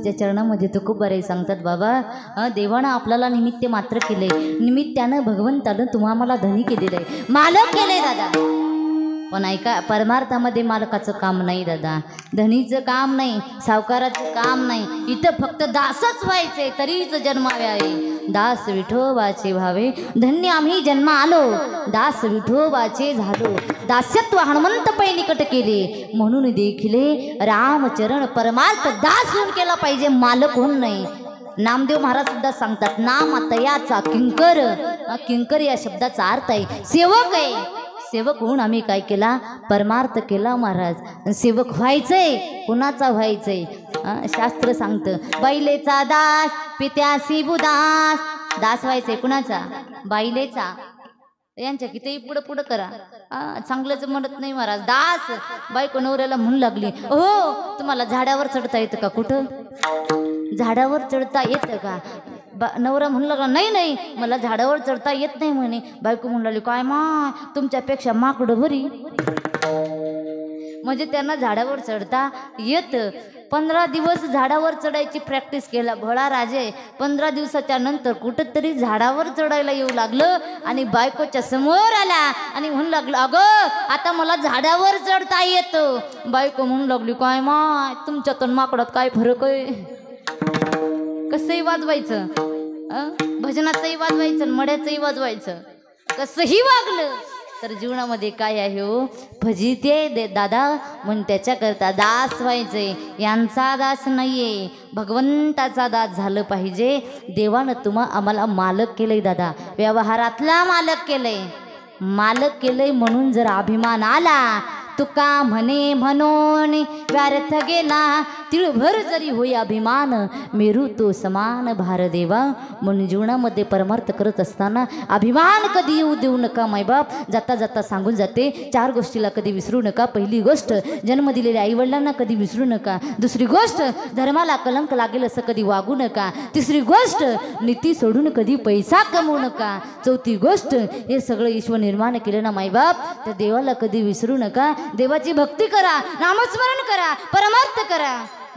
S1: तुझ्या चरणामध्ये तुकोबाराई सांगतात बाबा देवानं आपल्याला निमित्त मात्र केले, निमित्तानं भगवंतानं तुम्हा मला धनी केलेलं आहे, मालक केले दादा. पण ऐका, परमार्थामध्ये मालकाचं काम नाही दादा, धनीचं काम नाही, सावकाराचं काम नाही, इथं फक्त दासच व्हायचे तरीच जन्मावे आहे. दास विठोबाचे भावे धन्य आम्ही जन्म आलो, दास विठोबाचे झालो, दास्यत्व हनुमंत पै निकट केले, म्हणून देखिले रामचरण परमार्थ दास होऊन केला पाहिजे, मालक होऊन नाही. नामदेव महाराज सुद्धा सांगतात, नाम तयाचा किंकर, किंकर या शब्दाचा अर्थ आहे सेवक आहे. सेवक होऊन आम्ही काय केला, परमार्थ केला महाराज. सेवक व्हायचंय, कुणाचा व्हायचंय? शास्त्र सांगतं बैलेचा दास पित्यासी बुदास. दास व्हायचंय कुणाचा? बाईलेचा. यांच्या कितीही पुढं पुढं करा, चांगलंच म्हणत नाही महाराज. दास बायको नवऱ्याला म्हणू लागली, हो तुम्हाला झाडावर चढता येतं का? कुठं झाडावर चढता येतं का? नवरा म्हणू लागला, नाही नाही मला झाडावर चढता येत नाही म्हणे. बायको म्हणू लागली, काय मा तुमच्यापेक्षा माकडं बरी. म्हणजे त्यांना झाडावर चढता येतं. 15 दिवस झाडावर चढायची प्रॅक्टिस केला भोळा राजे. 15 दिवसाच्या नंतर कुठंतरी झाडावर चढायला येऊ लागलं आणि बायकोच्या समोर आला आणि म्हणू लागलं, अगं आता मला झाडावर चढता येतं. बायको म्हणू लागली, काय मा तुमच्यातून माकडात काय फरक आहे? कसंही वाजवायचं, भजनाचंही वाजवायचं, मड्याचंही वाजवायचं, कसंही वागलं तर जीवनामध्ये काय आहे हो, फजिते दादा. म्हणून त्याच्याकरता दास व्हायचे, यांचा दास नाहीये, भगवंताचा दास झालं पाहिजे. देवानं आम्हाला मालक केलंय दादा, व्यवहारातला मालक केलंय. मालक केलंय म्हणून जर अभिमान आला, तुका म्हणे म्हणून व्यर्थ गेला, तिळभर जरी होई अभिमान, मेरू तो समान भारदेवा. म्हणून जीवनामध्ये परमार्थ करत असताना अभिमान कधी येऊ देऊ नका मायबाप. जाता जाता सांगून जाते, 4 गोष्टीला कधी विसरू नका. पहिली गोष्ट, जन्म दिलेल्या आईवडिलांना कधी विसरू नका. दुसरी गोष्ट, धर्माला कलंक लागेल असं कधी वागू नका. तिसरी गोष्ट, नीती सोडून कधी पैसा कमवू नका. चौथी गोष्ट, हे सगळं ईश्वर निर्माण केलं ना मायबाप, त्या देवाला कधी विसरू नका. देवाची भक्ती करा, नामस्मरण करा, परमार्थ करा,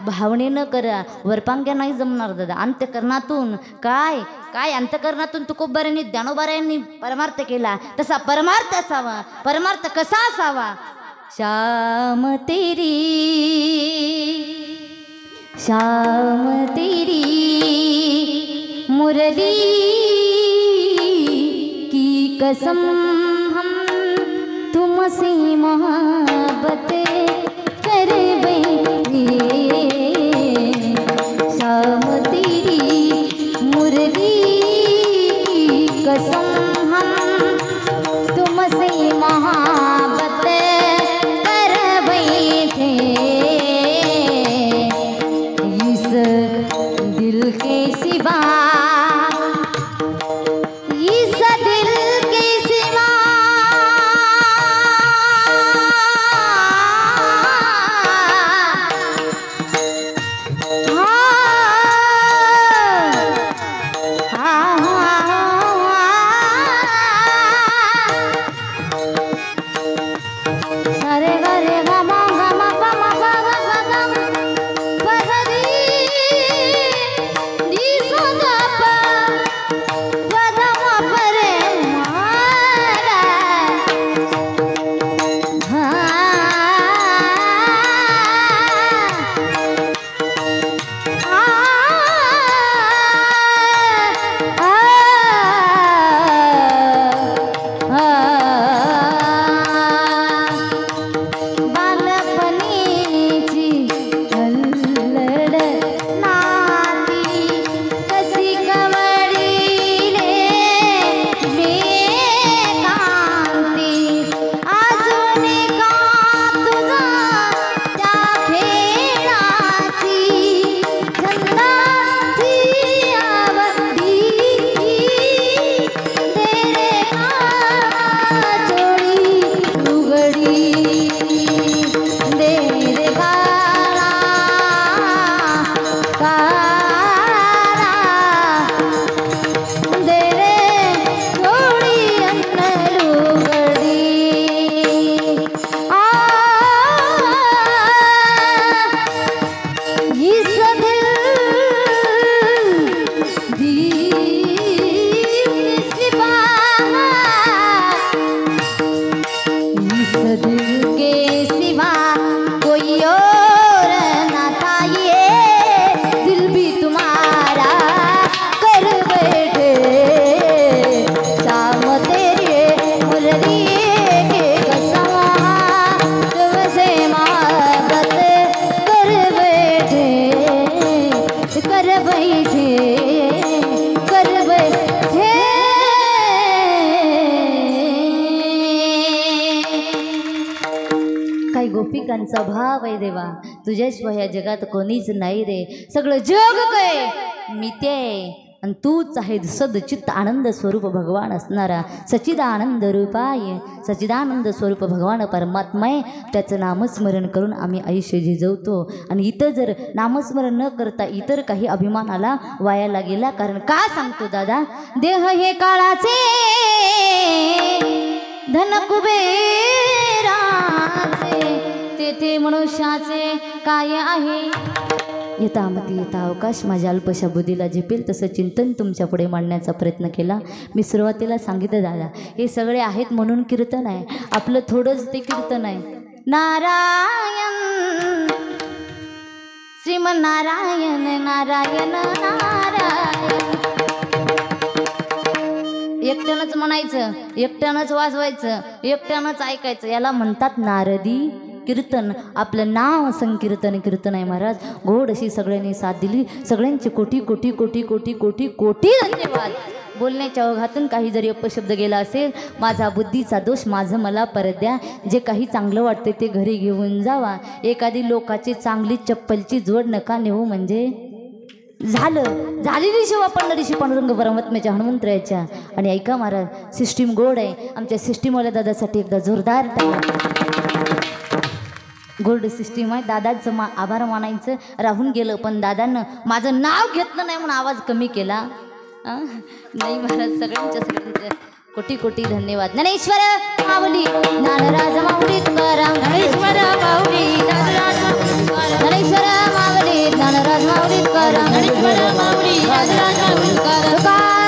S1: भावनेनं करा. वरपांग्या नाही जमणार दादा. अंतकरणातून काय काय अंतकरणातून तुकोबारायांनी ज्ञानोबारायांनी परमार्थ केला, तसा परमार्थ असावा. परमार्थ कसा असावा? श्याम तेरी मुरली की कसम, हम तुमसे मोहब्बत कर बैठे, शाम तेरी मुरली की कसम, हम तुमसे मोहब्बत कर बैठे, इस दिल के सिवा, इस दिल के सिवा दिल के सिवा कोई और ना था, ये दिल भी तुम्हारा कर बैठे। शाम तेरे मुरली के कसम तुमसे मोहब्बत कर बैठे, कर बैठे, कर बैठे। काही गोपिकांचा भाव आहे देवा, तुझ्याशिवाय या जगात कोणीच नाही रे, सगळं जग काय मी ते आणि तूच आहे सदचित्त आनंद स्वरूप भगवान असणारा सच्चिदानंद रूपाय, सच्चिदानंद स्वरूप भगवान परमात्माय, त्याचं नामस्मरण करून आम्ही आयुष्य झिजवतो। आणि इतर जर नामस्मरण न करता इतर काही अभिमानाला वायाला गेला, कारण का सांगतो दादा, देह हे काळाचे धन कुबेराचे, तेथे मनुष्याचे काय आहे। यथामती यथा अवकाश माझ्या अल्पशा बुद्धीला झेपेल तसं चिंतन तुमच्या पुढे मांडण्याचा प्रयत्न केला। मी सुरुवातीला सांगितलं दादा, हे सगळे आहेत म्हणून कीर्तन आहे, आपलं थोडंच ते कीर्तन आहे। नारायण श्रीमन्नारायण नारायण नारायण, एकट्यानंच म्हणायचं, एकट्यानंच वाजवायचं, एकट्यानंच ऐकायचं, याला म्हणतात नारदी कीर्तन। आपलं नाव संकीर्तन कीर्तन आहे महाराज। गोड अशी सगळ्यांनी साथ दिली, सगळ्यांचे कोटी कोटी कोटी कोटी कोटी कोटी धन्यवाद। बोलण्याच्या ओघातून काही जरी अपशब्द गेला असेल, माझा बुद्धीचा दोष माझं मला परत द्या। जे काही चांगलं वाटते ते घरी घेऊन जावा, एखादी लोकाची चांगली चप्पलची जोड नका नेऊ, म्हणजे झालं झालेली शिवा पंढरीशी पांडुरंग परमात्म्याच्या हनुमंतरायाच्या। आणि ऐका महाराज, सिस्टीम गोड आहे, आमच्या सिस्टीमवाल्या दादासाठी एकदा जोरदार गोल्ड सिस्टीम आहे। दादाचं आभार मानायचं राहून गेलं, पण दादानं माझं नाव घेतलं नाही म्हणून आवाज कमी केला। नाही महाराज, सगळ्यांच्या कोटी कोटी धन्यवाद। ज्ञानेश्वर माऊली ज्ञानराज माऊली तुकाराम, ज्ञानेश्वर माऊली ज्ञानराज माऊली तुकाराम, ज्ञानेश्वर माऊली ज्ञानराज माऊली तुकाराम, ज्ञानेश्वर माऊली ज्ञानराज माऊली तुकाराम।